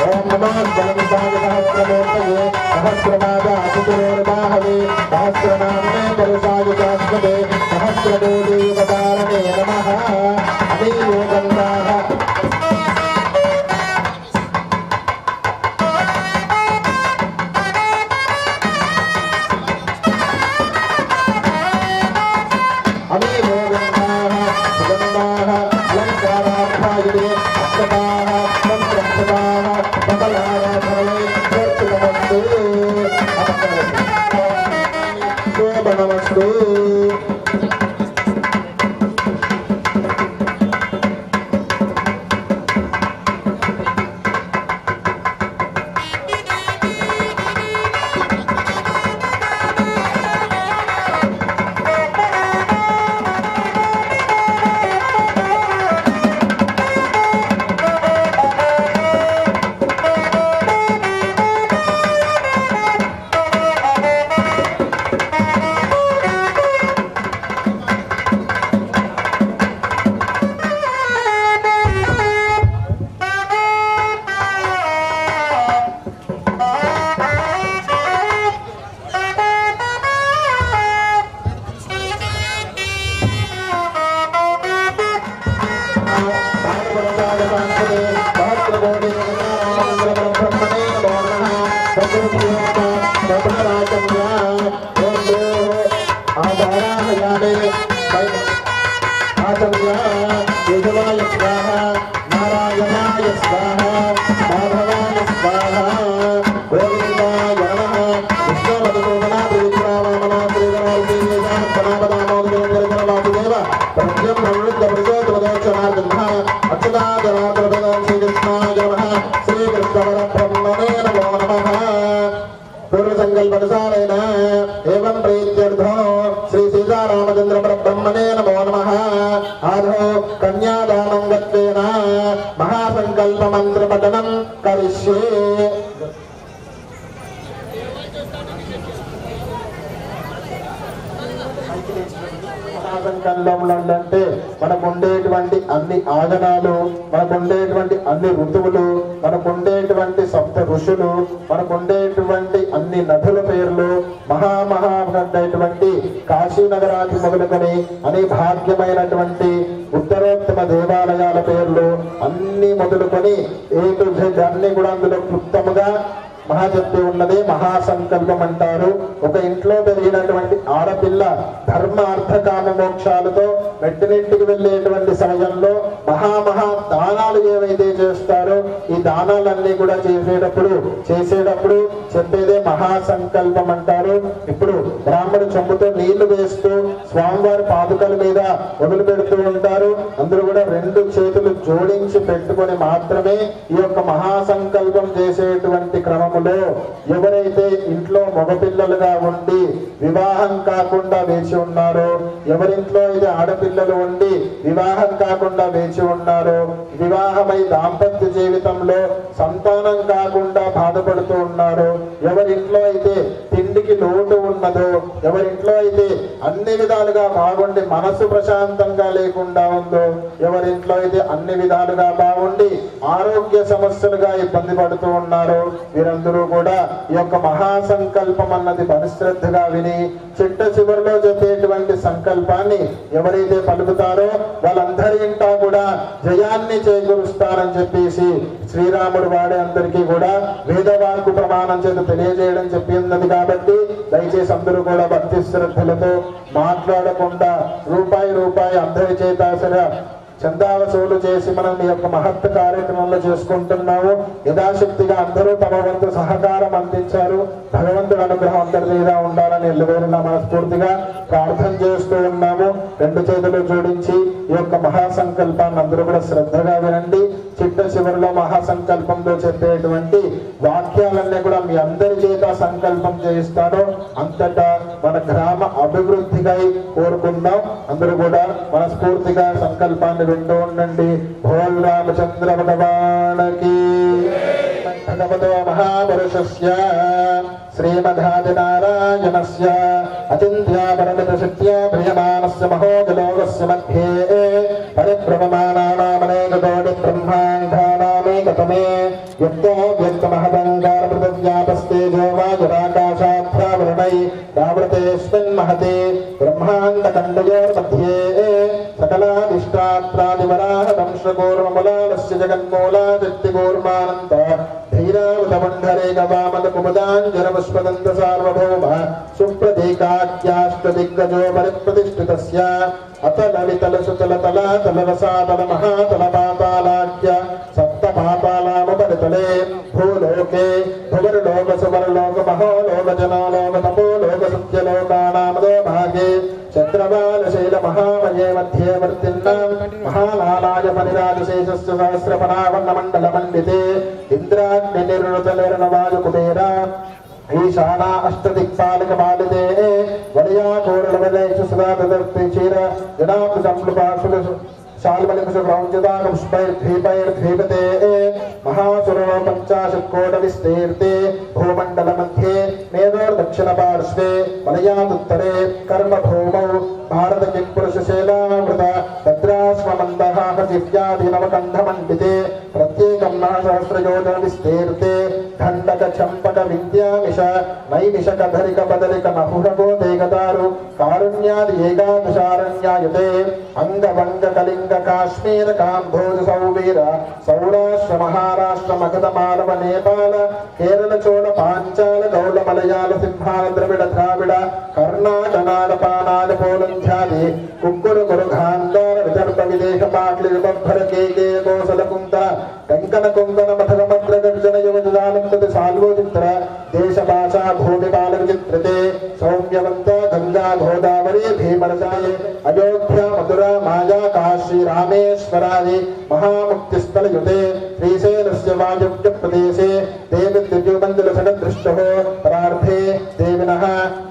ఓం నమో స్కలంతాని సహస్రమూర్తయే సహస్రబాహవే సహస్రనామే పురుషాని శాస్త్రే సహస్రకోటి కథారణే నమః హరి గోవిందాః. एवं प्रीत्यर्थो श्री सीतारामचंद्र ब्रह्मणे नमो नमः। आधो कन्यादानं गत्वेन महासंकल्प मंत्र पठनं करिष्ये। మహాసంకల్పంలో అంటే మనకు ఉండేటువంటి అన్ని ఆగనాలు, మనకు ఉండేటువంటి అన్ని ఋతువులు, మనకు ఉండేటువంటి సప్త ఋషులు, మనకు ఉండేటువంటి అన్ని నదుల పేర్లు, మహామహాటువంటి కాశీ నగరానికి మొదలుకొని అని భాగ్యమైనటువంటి ఉత్తరోత్తమ దేవాలయాల పేర్లు అన్ని మొదలుకొని A to Z అన్ని కూడా అందులో క్లుప్తముగా మహాజప్తి ఉన్నదే మహాసంకల్పం అంటారు. ఒక ఇంట్లో పెరిగినటువంటి ఆడపిల్ల ధర్మ అర్థ కామ మోక్షాలతో మెట్టినింటికి వెళ్ళేటువంటి సమయంలో మహా దానాలు ఏవైతే చేస్తారో ఈ దానాలన్నీ కూడా చేసేటప్పుడు చెప్పేదే మహాసంకల్పం అంటారు. ఇప్పుడు బ్రాహ్మణుడు చెంబుతో నీళ్లు వేస్తూ స్వామివారి పాదుకల మీద వదిలి పెడుతూ ఉంటారు. అందరూ కూడా 2 చేతులు జోడించి పెట్టుకొని మాత్రమే ఈ యొక్క మహాసంకల్పం చేసేటువంటి క్రమం ఎవరైతే ఇంట్లో మగపిల్లలుగా ఉండి వివాహం కాకుండా వేచి ఉన్నారో, ఎవరింట్లో అయితే ఆడపిల్లలు ఉండి వివాహం కాకుండా వేచి ఉన్నారో, వివాహమై దాంపత్య జీవితంలో సంతానం కాకుండా బాధపడుతూ ఉన్నారు, ఎవరింట్లో అయితే తిండికి లోటు ఉన్నదో, ఎవరింట్లో అయితే అన్ని విధాలుగా బాగుండి మనసు ప్రశాంతంగా లేకుండా ఉందో, ఎవరింట్లో అయితే అన్ని విధాలుగా బాగుండి ఆరోగ్య సమస్యలుగా ఇబ్బంది పడుతూ ఉన్నారో, వీరందరూ కూడా ఈ యొక్క మహాసంకల్పం అన్నది పరిశ్రద్ధగా విని చిట్ట చివరిలో చెప్పేటువంటి సంకల్పాన్ని ఎవరైతే పలుకుతారో వాళ్ళందరి ఇంటా కూడా జయాన్ని చేకూరుస్తారని చెప్పేసి శ్రీరాముడు వాడే అందరికీ కూడా వేదవాక్కు ప్రమాణం చేత తెలియజేయడం చెప్పింది. కాబట్టి దయచేసి అందరూ కూడా భక్తి శ్రద్ధలతో మాట్లాడకుండా రూపాయి అందరి చేత చందా వసూలు చేసి మనం ఈ యొక్క మహత్వ కార్యక్రమంలో చేసుకుంటున్నాము. యథాశక్తిగా అందరూ తమ వంతు సహకారం అందించారు. భగవంతుడి అనుగ్రహం అందరి మీద ఉండాలని ఎల్లవేళలా మనస్ఫూర్తిగా ప్రార్థన చేస్తూ ఉన్నాము. 2 చేతులు జోడించి ఈ యొక్క మహాసంకల్పాన్ని అందరూ కూడా శ్రద్ధగా వినండి. చిట్ట చివరిలో మహాసంకల్పంలో చెప్పేటువంటి వాక్యాలన్నీ కూడా మీ అందరి చేత సంకల్పం చేయిస్తాను. అంతటా మన గ్రామ అభివృద్ధికై కోరుకుందాం. అందరూ కూడా మనస్ఫూర్తిగా సంకల్పాన్ని వింటూ ఉండండి. భోల్ రామచంద్ర భగవానకి భగవతో మహాపురుషస్య శ్రీమదాదినారాయణస్య అచింత్యాపరమితశక్త్య ప్రియమానస్య మహోజలోకస్య మధ్యే పరిభ్రమమానానామనేకకోటి బ్రహ్మాండానామేకతమే వ్యక్తమహదంగార పృథివ్యాపస్తేజో వాయురాకాశాధ్యావరణై దావృతేస్మిన్ మహతే బ్రహ్మాండఖండయోర్मध्ये सकलादिष्टात्रादिवराह दंश्रकूर्ममुलालस्य जगन्मूलादित्यकूर्मानन्द धीरावतमण्डरे गवामदकुमुदाञ्जनपुष्पदन्त सार्वभौम सुप्रतीकाख्याष्टदिग्गजो परिप्रतिष्ठितस्य अतलवितलसुतलतलातलरसातलमहातलपातालाख्य सप्तपातालामुपरितले भूलोके भुवर्लोकसुवर्लोकमहोलोकजनालोकतपोलोकसत्यलोकानामदो भागे चक्रवालशैल महामये मध्ये वर्तिन्नां महालालाय परिराजशेषस्य सहस्रपणावर्णमण्डलमण्डिते इन्द्राग्निर्वृतनिर्णवायुकुबेरा ईशाना अष्टदिक्पालकपालिते वलयाघोरलवलयेषु सदा तदर्थे चीर जनामृतम्लुपाशुल शाल्मलिकुशक्रौञ्चदाकपुष्पैर्द्वीपैर्द्वीपते महासुरो 50 कोटविस्तीर्ते भूमण्डलमध्ये मेदोर्दक्षिणपार्श्वे वलयादुत्तरे कर्मभूमौ भारतकिंपुरुषशैलावृत भद्राश्वमन्दहाहजिव्याधिनवकण्ठमण्डिते प्रत्येकं सहस्रयोजनविस्तीर्ते खण्डकचम्पकविद्यामिष नैमिषकधरिकबदरिकमहुरगोदेगदारु कारुण्यादि एकादशारण्यायते अंगवंगकलिंगकाश्मीर काम्भोज सौवीर सौराष्ट्र महाराष्ट्र मगध मालव नेपाल केरल चोल पांचाल गौल मलयाल सिंहाल द्रविड़ द्राविड़ कर्णाटनाल पानाल पोलंध्यादि कुक्कुर कुरु गांधार विदर्भ विदेश पाटलि विभर केके कोसल कुंतल कंकन कुंकन मथग मद्र गर्जन युवजालं तद साल्वो चित्र देश भाषा भूमिपाल विचित्रते सौम्यवंत गंगा गोदावरी भीमरसाये अयोध्या मथुरा माया काशी रामेश्वरादि महामुक्तिस्थल युते श्रीशैलस्य वायुव्य प्रदेशे देवी दिव्यमंडल सदृष्टो परार्थे देविनः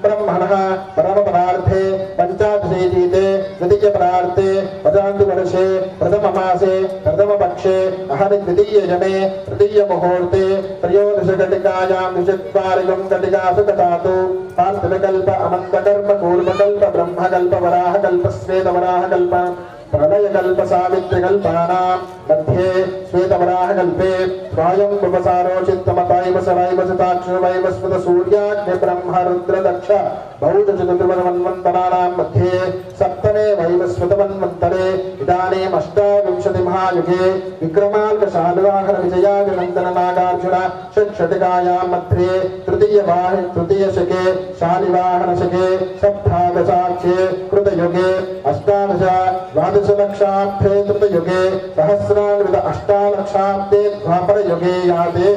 ब्रह्मणः परम परार्थे पंचादशे जीते द्वितीय परार्थे प्रजान्ति वर्षे प्रथम मासे प्रथम पक्षे अहनि द्वितीय जने तृतीय मुहूर्ते त्रयोदश घटिकायां द्विचत्वारिकं घटिकासु ददातु पार्थविकल्प अनन्तकल्प कूर्मकल्प ब्रह्मकल्प वराहकल्प श्वेतवराहकल्प प्रलयकल्प सावित्रिकल्पानां मध्ये श्वेतवराहकल्पे स्वायंभुवसारोचित्तमतायव सरैव सताक्षरमैव स्मृत सूर्याग्नि ब्रह्म रुद्र दक्ष बहुचतुर्मन्वन्तराणां मध्ये सप्तमे वैवस्वतमन्वन्तरे इदानीम् अष्टाविंशति महायुगे विक्रमार्कशालवाहन विजयाभिनन्दन नागार्जुन षट्षटिकायां मध्ये तृतीय शके शालिवाहन शके सप्तादशाख्ये कृतयुगे अष्टादश द्वादशलक्षाब्दे कृतयुगे सहस्रान्वित अष्टालक्षाब्दे द्वापरयुगे याते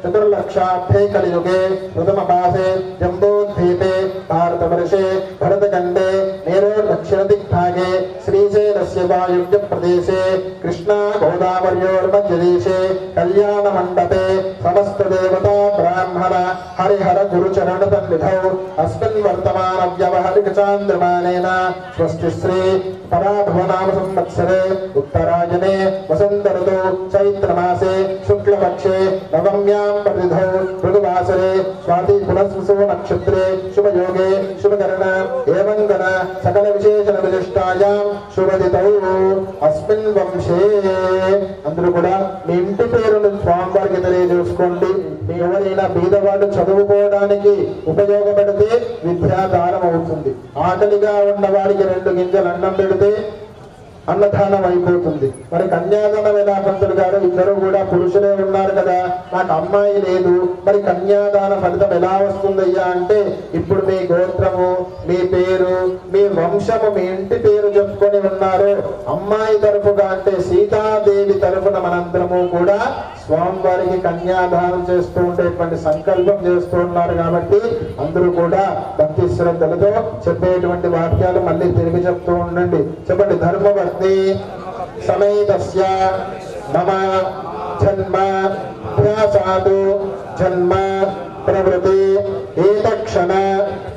चतुर्लक्षाब्दे कलियुगे प्रथमपासे जम्बोद्वीपे भारतवर्षे भरतखण्डे मेरोर्दक्षिणदिग्भागे श्रीशैलस्य वायुव्यप्रदेशे कृष्णा गोदावर्योर्मध्यदेशे कल्याणमण्डपे समस्तदेवता ब्राह्मण हरिहर गुरुचरणतन्विधौ अस्मिन् वर्तमानव्यवहारिकचान्द्रमानेन स्वस्ति श्री पराभवनाम संवत्सरे उत्तरायणे वसन्त ऋतौ चैत्रमासे शुक्लपक्षे नवम्यां प्रतिथौ ऋतुवासरे स्वाति पुनस्सु नक्षत्रे शुभयोगे शुभकरण एवं गण सकल विशेषण विशिष्टायां शुभदितौ अस्मिन् వంశే అందరూ కూడా మీ ఇంటి పేరును స్వామివారికి తెలియజేసుకోండి. మీ ఎవరైనా బీదవాడు చదువుకోవడానికి ఉపయోగపడితే విద్యాదానం అవుతుంది. ఆకలిగా ఉన్న వాడికి 2 గింజలు అన్నం పెడితే అన్నదానం అయిపోతుంది. మరి కన్యాదానం ఎలా పంతులు గారు? ఇద్దరు కూడా పురుషులే ఉన్నారు కదా, నాకు అమ్మాయి లేదు, మరి కన్యాదాన ఫలితం ఎలా వస్తుందయ్యా అంటే, ఇప్పుడు మీ గోత్రము, మీ పేరు, మీ వంశము, మీ ఇంటి పేరు చెప్పుకొని ఉన్నారు. అమ్మాయి తరపుగా అంటే సీతాదేవి తరపున మనందరము కూడా స్వామివారికి కన్యాదానం చేస్తూ ఉండేటువంటి సంకల్పం చేస్తూ ఉన్నారు. కాబట్టి అందరూ కూడా భక్తి శ్రద్ధలతో చెప్పేటువంటి వాక్యాలు మళ్ళీ తిరిగి చెప్తూ ఉండండి. చెప్పండి. ధర్మవర్తి సమేతస్య మమ జన్మ ధ్యాసాదు జన్మ ప్రవృతి ఏతక్షణ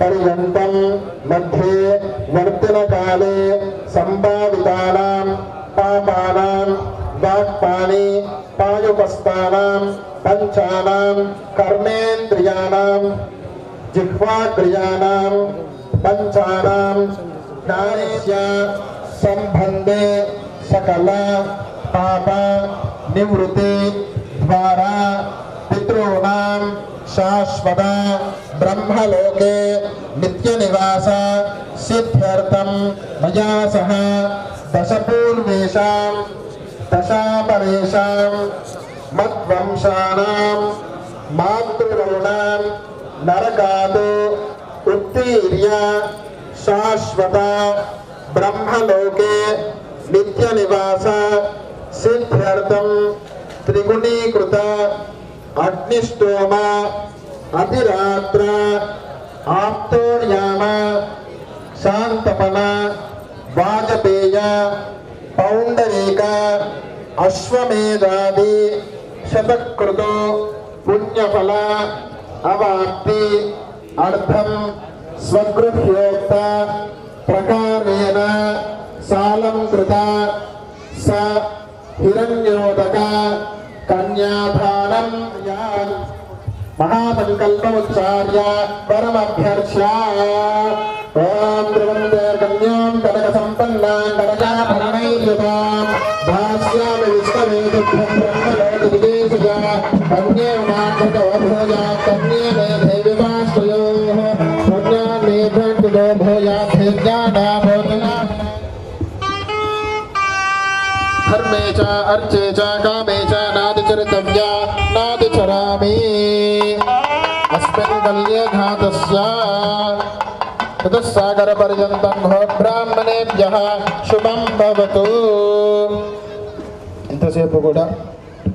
పర్యంతం మధ్యే వర్తన కాలే సంభావితానాం పాపానాం వాక్పాని పాయుపస్థానాం పంచానాం కర్మేంద్రియానాం జిహ్వాగ్రియానాం పంచానాం జ్ఞానస్య సంబంధే సకల పాప నివృత్తి ద్వారా పితॄణాం శాశ్వత బ్రహ్మలోకే నిత్య నివాస సిద్ధ్యర్థం మయా సహ దశపూర్వేషాం దశాపరేషాం మద్వంశానాం మాతృగౌణాం నరకాదు ఉత్తీర్య శాశ్వత బ్రహ్మలోకే నిత్య నివాస సిద్ధ్యర్థం త్రిగుణీకృత అగ్నిష్టోమ అతిరాత్ర ఆప్తోర్యామ శాంతపన వాజపేయ పౌండరీక అశ్వమేధాది శతకృతో పుణ్యఫల అవాప్తి అర్థం స్వగృహ్యోక్త ప్రకారేణ సాలంకృత స హిరణ్యోదక కన్యాదానం మహాసంకల్పముచ్చార్య పరమభ్యర్చ్య ఓం ధ్రువంతే కన్యాం కనక సంపన్నాం కనకాభరణైర్యుతాం భాస్యామి విశ్వవేదుభ్యం బ్రహ్మలోకి విదేశిజా కన్యే మాతృతో భోజా కన్యే మే దేవివాశ్రయోః పుణ్యాన్నే భ్రాంతిలో భోజా ధైర్యానా భోజనా धर्मे च अर्चे च कामे च नादिचरितव्या नादिचरामि अस्मिन् कल्यघातस्य चतुस्सागरपर्यन्तं ब्राह्मणेभ्यः शुभं भवतु. ఇంతసేపు కూడా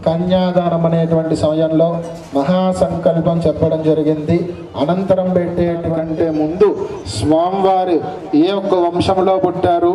కన్యాదానం అనేటువంటి సమయంలో మహాసంకల్పం చెప్పడం జరిగింది. అనంతరం పెట్టేటువంటి ముందు స్వామివారు ఏ ఒక్క వంశంలో పుట్టారు,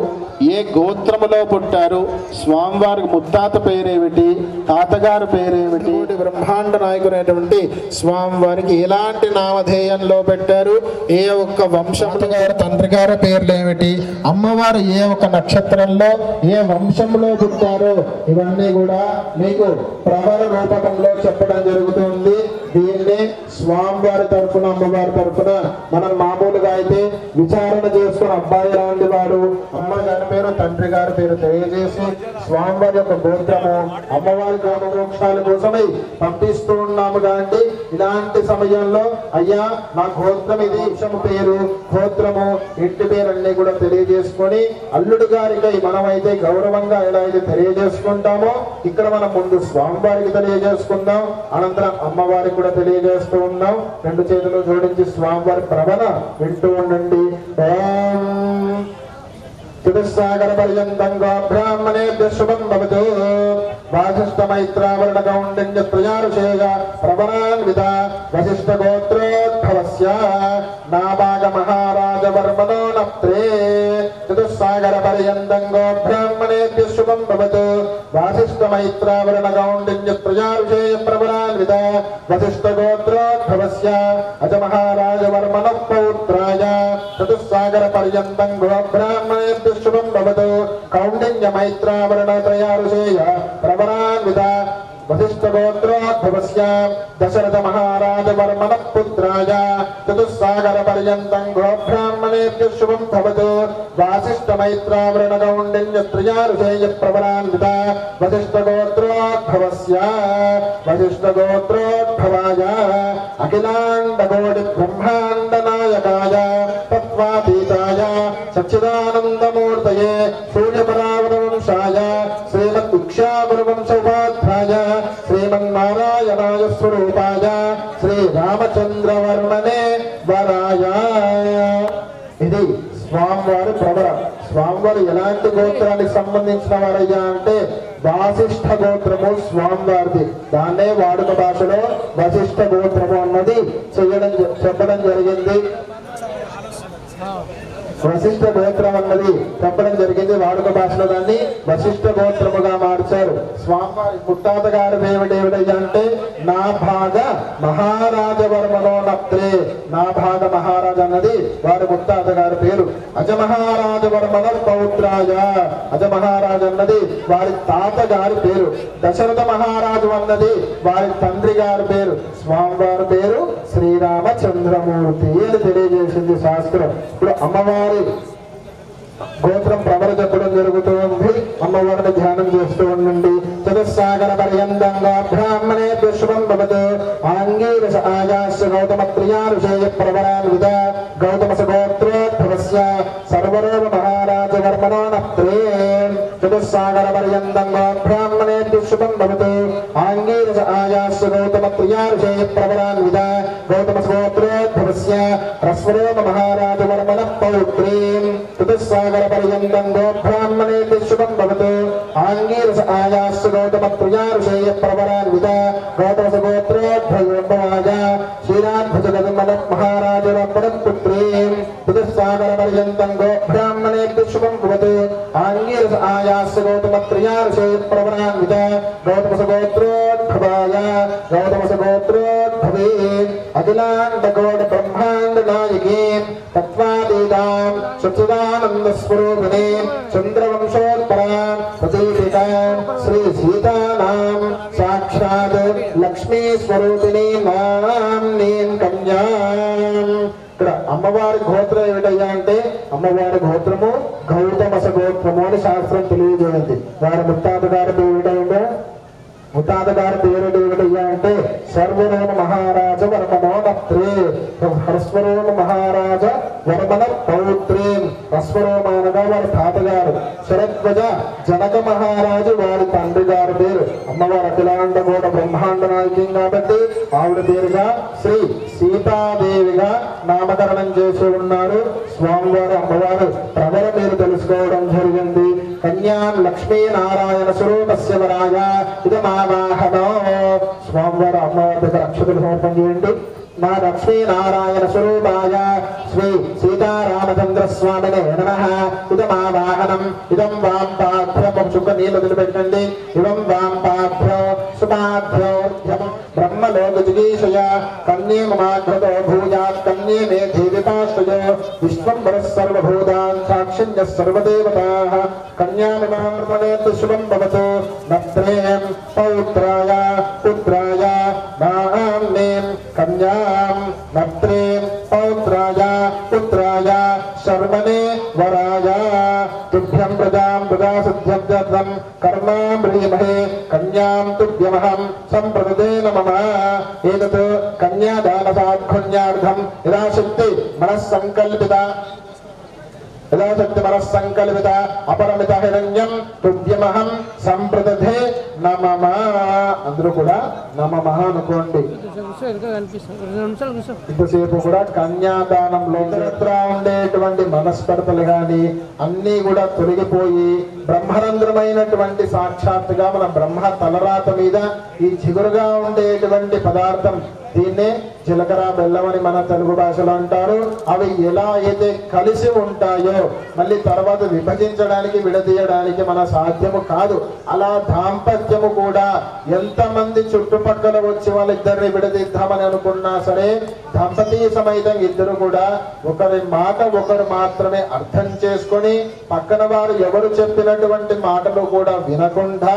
ఏ గోత్రములో పుట్టారు, స్వామివారికి ముత్తాత పేరేమిటి, తాతగారు పేరేమిటి, బ్రహ్మాండ నాయకుడైనటువంటి స్వామివారికి ఎలాంటి నామధేయంలో పెట్టారు, ఏ ఒక్క వంశములు గారు తండ్రి గారి పేర్లు ఏమిటి, అమ్మవారు ఏ ఒక్క నక్షత్రంలో ఏ వంశంలో పుట్టారో ఇవన్నీ కూడా మీకు ప్రబల రూపకంలో చెప్పడం జరుగుతుంది. దీన్ని స్వామివారి తరఫున అమ్మవారి తరఫున మనం మామూలుగా అయితే విచారణ చేసుకుని అబ్బాయి లాంటి వాడు అమ్మ గారి పేరు తండ్రి గారి పేరు తెలియజేసి స్వామివారి యొక్క గోత్రము అమ్మవారి గోమోక్షాల కోసమై పంపిస్తూ ఉన్నాము. కాబట్టి ఇలాంటి సమయంలో అయ్యా నా గోత్రం ఇది, వంశము పేరు, గోత్రము, ఇంటి పేరు అన్ని కూడా తెలియజేసుకొని అల్లుడు గారికి మనమైతే గౌరవంగా ఎలా అయితే తెలియజేసుకుంటామో ఇక్కడ మనం ముందు స్వామివారికి తెలియజేసుకుందాం, అనంతరం అమ్మవారికి కూడా తెలియజేస్తూ ఉన్నాం. రెండు చేతులు జోడించి స్వామివారి ప్రవణ వింటూ ఉండండి. చతుస్సాగర పర్యంతం బ్రాహ్మణేభ్యః శుభం భవతు. వాసిష్ఠ మైత్రావరణ కౌండిన్య త్రయారుషేయ ప్రవణాన్విత వశిష్ఠ గోత్రోద్భవస్య నాభాగ మహారాజ వర్మణో నప్త్రే. చతుస్సాగర పర్యంతం బ్రాహ్మణేభ్యః శుభం భవతు. వాసిష్ఠ మైత్రావరణ కౌండిన్య త్రయారుషేయ ప్రవణాన్విత వశిష్ఠ గోత్రోద్భవస్య అజ మహారాజ వర్మణ పౌత్రాయ. చతుస్సాగర పర్యంతం బ్రాహ్మణేభ్యః శుభం భవతు. కౌండిన్య మైత్రావరణ త్రయారుషేయ ప్రవణాన్విత వశిష్ఠ గోత్రోద్భవస్య దశరథ మహారాజ వర్మణ పుత్రాయ. చతుస్సాగర పర్యంతం బ్రాహ్మణేభ్యః శుభం భవతు. వాసిష్ఠ మైత్రావరణ కౌండిన్య త్రయారుషేయ ప్రవణాన్విత వశిష్ఠ గోత్రోద్భవస్య వశిష్ఠ గోత్రోద్భవాయ అఖిలాండ కోటి బ్రహ్మాండ నాయకాయ తత్వాతీతాయ సచ్చిదానందమూర్తయే సూర్యపరావర వంశాయ శ్రీమద్భిక్షాపురవంశోపాధ్యాయ శ్రీమన్నారాయణాయ స్వరూపాయ శ్రీరామచంద్రవర్మణే వరాయ. ఇది స్వామివారి ప్రవర. స్వామివారు ఎలాంటి గోత్రానికి సంబంధించిన వారయ్యా అంటే వాసిష్ఠ గోత్రము స్వామివారిది. దాన్నే వాడుక భాషలో వశిష్ఠ గోత్రము అన్నది చెప్పడం జరిగింది. వశిష్ఠ గోత్రం అన్నది చెప్పడం జరిగింది. వాడుక భాషలో దాన్ని వశిష్ఠ గోత్రముగా మార్చారు. స్వామివారి ముత్తాత గారు ఏమిటయ్యా అంటే నా భాగ మహారాజ వర్మలో నప్త్రే. నా భాగ మహారాజు అన్నది వారి ముత్తాత గారి పేరు. అజ మహారాజ వర్మణ పౌత్రాయ. అజ మహారాజు అన్నది వారి తాత గారి పేరు. దశరథ మహారాజు అన్నది వారి తండ్రి గారి పేరు. స్వామివారి పేరు శ్రీరామచంద్రమూర్తి అని తెలియజేసింది శాస్త్రం. ఇప్పుడు అమ్మవారి గోత్రం ప్రవర చెప్పడం జరుగుతుంది. అమ్మవారిని ధ్యానం చేస్తూ ఉండండి. చతుస్సాగర పర్యంతంగా బ్రాహ్మణేభ్యః శుభం భవతు. ఆంగీరస ఆయాస్య గౌతమ త్రియారుషేయ ప్రవరాన్విత గౌతమస గోత్రోద్భవస్య సర్వరోమ మహారాజ వర్మణో నప్త్రే. చతుస్సాగర పర్యంతంగా బ్రాహ్మణేభ్యః శుభం భవతు. ఆంగీరస ఆయాస్య గౌతమ త్రియారుషేయ ప్రవరాన్విత గౌతమస గోత్రోద్భవస్య హ్రస్వరోమ మహారాజ వర్మణ పౌత్రీం. చతుస్సాగర పర్యంతం బ్రాహ్మణేభ్యః శుభం భవతు. ఆంగీరస ఆయాస్య గౌతమ త్రియారుషేయ ప్రవరాన్విత గౌతమస గోత్రోద్భవాయ శ్రీరాద్భుజ గజమన మహారాజ వర్మణ పుత్రీం. చతుస్సాగర పర్యంతం బ్రాహ్మణేభ్యః శుభం భవతు. ఆంగీరస ఆయాస్య గౌతమ త్రియారుషేయ ప్రవరాన్విత గౌతమస గోత్రోద్భవాయ గౌతమస గోత్రోద్భవే అఖిలాండ కోటి బ్రహ్మాండ నాయకీం తత్వాతీతాం సచ్చిదానంద స్వరూపిణే చంద్రవంశోత్పరాం ప్రతీపితాం శ్రీ సీతానాం సాక్షాత్ లక్ష్మీ స్వరూపిణీ నామ్నీం కన్యాం. ఇక్కడ అమ్మవారి గోత్రం ఏమిటయ్యా అంటే అమ్మవారి గోత్రము గౌతమస గోత్రము అని శాస్త్రం తెలియజేయండి. వారి ముత్తాత గారి ఏమిటైందో ముత్తాత గారి పేరు ఏమిటయ్యా అంటే సర్వరోమ మహారాజ వర్మణో నప్త్రే. హ్రస్వరోమ మహారాజ వర్మణ పౌత్రీం. హ్రస్వరోమ అనగా వారి తాతగారు. శరద్వజ జనక మహారాజు వారి తండ్రి గారి పేరు. అమ్మవారు అఖిలాండ కోట బ్రహ్మాండ నాయకం కాబట్టి ఆవిడ పేరుగా శ్రీ సీతాదేవిగా నామకరణం చేసి ఉన్నారు. స్వామివారు అమ్మవారు ప్రవర పేరు తెలుసుకోవడం జరిగింది. కన్యాం లక్ష్మీనారాయణ స్వరూపస్య వరాయ ఇదమావాహనో. స్వామివారు అమ్మవారి దగ్గర అక్షతలు సమర్పణ చేయండి. మా లక్ష్మీనారాయణ స్వరూపాయ శ్రీ సీతారామచంద్ర స్వామినే నమః. ఇదమా వాహనం ఇదం వాం పాభ్యం శుభ నీళ్ళు వదిలిపెట్టండి. ఇదం వాం పాభ్యో సుమాభ్యో బ్రహ్మలోక జిగీషయ కన్యే మమాఘృతో భూయాత్ కన్యే మే దేవితాశ్రయో విశ్వంబర సర్వభూతాన్ సాక్షిణ్య సర్వదేవతాః కన్యామిమామృతనేతు శుభం భవతు. నత్రేం పౌత్రాయ పుత్రాయ మామేం కన్యాం నత్రేం పౌత్రాయ పుత్రాయ శర్మణే వరాయ తుభ్యం ప్రజాం ప్రజాసిద్ధ్యర్థం కర్మాం ప్రియమహే కన్యాం తుభ్యమహం సంప్రదతే నమః. ఏతత్ కన్యాదాన సాత్కన్యార్థం యథాశక్తి మనస్సంకల్పిత అపరమిత హిరణ్యం తుభ్యమహం సంప్రదతే నమః. అందరూ కూడా నమః అనుకోండి. ఇంతసేపు కూడా కన్యాదానంలో ఉండేటువంటి మనస్పర్ధలు గాని అన్ని కూడా తొలగిపోయి బ్రహ్మరంధ్రమైనటువంటి సాక్షాత్తుగా మన బ్రహ్మ తలరాత మీద ఈ చిగురుగా ఉండేటువంటి పదార్థం, దీన్నే జీలకర్ర బెల్లం అని మన తెలుగు భాషలో అంటారు. అవి ఎలా అయితే కలిసి ఉంటాయో మళ్ళీ తర్వాత విభజించడానికి విడదీయడానికి మన సాధ్యము కాదు. అలా దాంపత్యము కూడా ఎంతమంది చుట్టుపక్కల వచ్చి వాళ్ళిద్దరిని విడదీద్దామని అనుకున్నా సరే దంపతీ సమేతం ఇద్దరు కూడా ఒకరి మాట ఒకరు మాత్రమే అర్థం చేసుకొని పక్కన వారు ఎవరు చెప్పినటువంటి మాటలు కూడా వినకుండా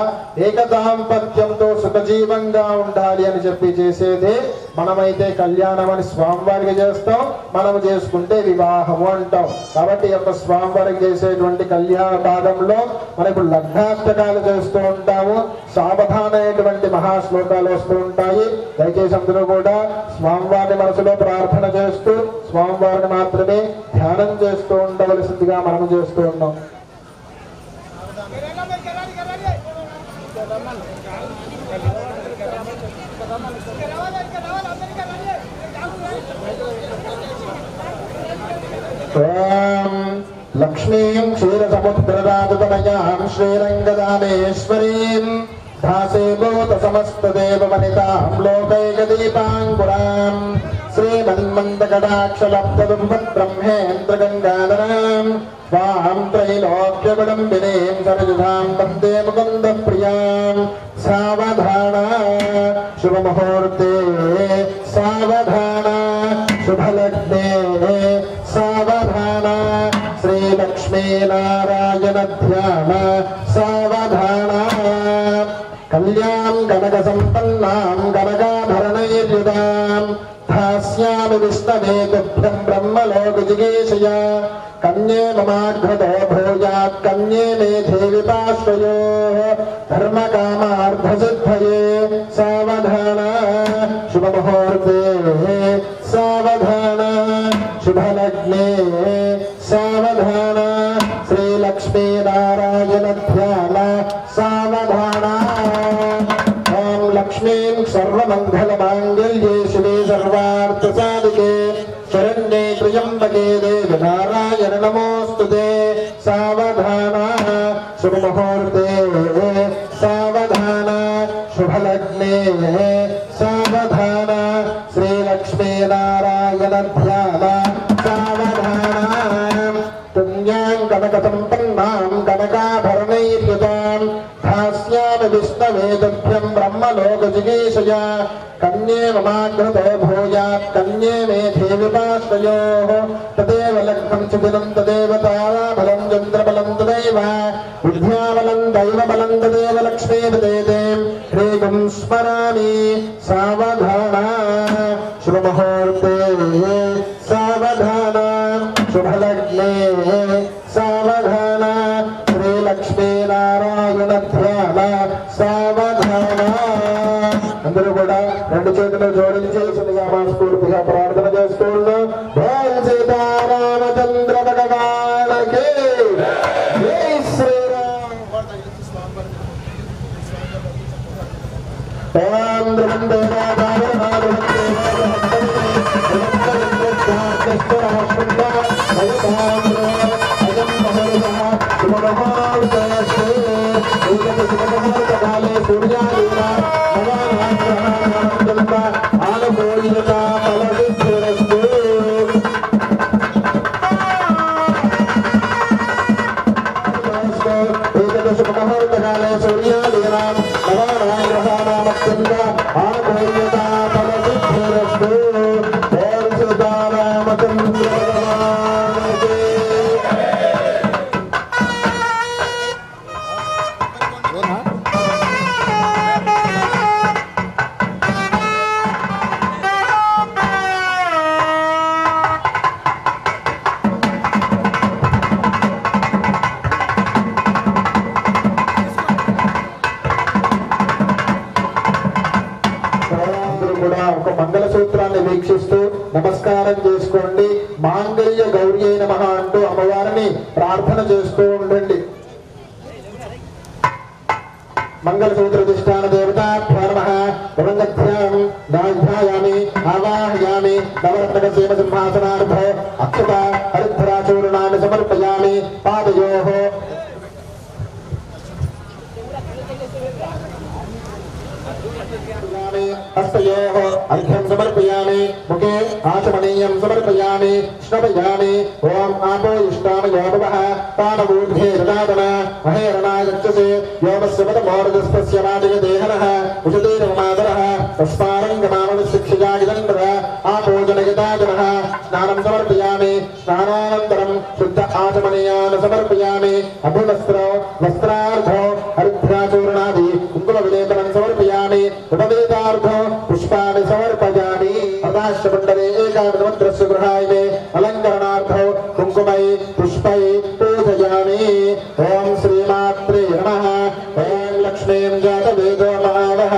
ఏకదాంపత్యంతో సుఖజీవంగా ఉండాలి అని చెప్పి చేసేదే మనమైతే కళ్యాణం అని స్వామివారికి చేస్తాం, మనం చేసుకుంటే వివాహము అంటాం. కాబట్టి ఈ యొక్క స్వామివారికి చేసేటువంటి కళ్యాణ భాగంలో మనకు లగ్నాష్టకాలు చేస్తూ ఉంటాము, సావధానమైనటువంటి మహాశ్లోకాలు వస్తూ ఉంటాయి. దయచేసి అందరూ కూడా స్వామివారిని మనసులో ప్రార్థన చేస్తూ స్వామివారిని మాత్రమే ధ్యానం చేస్తూ ఉండవలసిందిగా మనం చేస్తూ ఉన్నాం. లక్ష్మీం క్షీరసముద్రరాజతనయాం శ్రీరంగదామేశ్వరీం భాసే భూత సమస్తదేవ వనితాం లోకైకదీపాంకురాం శ్రీమన్మందకటాక్షలబ్ధదుంభద్బ్రహ్మేంద్రగంగాధరాం వాం త్రైలోక్యగుడంబినీం సరజుధాం వందే ముకుందప్రియాం. సావధాన శుభముహూర్తే సావధాన శుభలగ్నే సావధాన శ్రీలక్ష్మీనారాయణ ధ్యాన సావధాన. కళ్యాం కనక సంపన్నాం కనకాభరణైర్యుదాం ధాస్యామి విష్ణవే తుభ్యం బ్రహ్మలోక జిగీషయ కన్యే మమాఘ్రతో భూయాత్ కన్యే మే దేవితాశ్రయో ధర్మకామార్థసిద్ధయే. సావధాన శుభముహూర్తే సావధాన శుభలగ్నే సావధాన శ్రీలక్ష్మీనారాయణ ధ్యాన సావధాన. ఓం లక్ష్మీం సర్వమంగళమాంగళ్యే శివే సర్వార్థసాధికే శరణ్యే త్ర్యంబకే దేవి నారాయణ నమోస్తుతే. సావధాన శుభముహూర్తే సావధాన శుభలగ్నే సావధాన శ్రీలక్ష్మీనారాయణ ధ్యాన సావధాన. పుణ్యాం కనక సంపన్నాం కనకాభరణైర్యుతాం ధాస్యామి విష్ణవే తుభ్యం బ్రహ్మలోక జిగీషయ కన్యే మమాగ్రతో భూయాత్ కన్యే మే దేవితాశ్రయో తదేవ లగ్నం సుదినం తదేవ తారాబలం చంద్రబలం తదేవ విద్యాబలం దైవబలం తదేవ లక్ష్మీపదేదేం హ్రీం స్మరామి. సావధాన శుభముహూర్తే సావధాన శుభలగ్నే సావధాన శ్రీలక్ష్మీనారాయణ ధ్యాన సావధాన. అందరూ కూడా రెండు చేతులు జోడించేసిందిగా మనస్ఫూర్తిగా ప్రార్థన చేస్తున్నాం. జై సీతారామచంద్ర భగవానికి జై శ్రీరామ్. సూర్యాదీన సౌభాగ్యశాలీనాం నవానాం గ్రహానామత్యంత ఆగోయతా ఫలసిద్ధిరస్తు. ఓం సీతారామచంద్ర భగవానుకి. అందరూ కూడా ఒక మంగళ సూత్రాన్ని వీక్షిస్తూ నమస్కారం చేసుకోండి. మాంగళ్య గౌరీ నమః అంటూ అమ్మవారిని ప్రార్థన చేస్తూ ఉండండి. మంగళసూత్రధిష్టాన దేవతాభ్యో నమః. భవంగధ్యాం ధ్యాయామి ఆవాహయామి. నవరత్నక సేవ సింహాసనార్భో అక్షత హరిద్రాచూర్ణాన్ని సమర్పయామి. పాదయోః हस्तयोः अर्घ्यं समर्पयामि. मुखे आचमनीयं समर्पयामि. श्रवयामि. ओम आपो इष्टामयो भवः तानमूर्धे ददातन महेरणागच्छसे योमस्य पदमोर्धस्तस्य राजयदेहनः उषतीर्मादरः तस्मारङ्गमामनुशिक्षयागिदन्द्र आपो जनयताजनः. स्नानं समर्पयामि. स्नानानन्तरं शुद्ध आचमनीयान् समर्पयामि. अभुवस्त्रो वस्त्रार्धो हरिद्राचूर्णादि कुङ्कुमविलेपनं समर्पयामि. उपवेदार्धो पुष्पाणि समर्पयामि. हृदाश्चमण्डले एकादशमन्त्रस्य गृहाय अलङ्करणार्थो कुङ्कुमै पुष्पै पूजयामि. ओम श्रीमात्रे नमः. ओम लक्ष्मीं जातवेदो महावः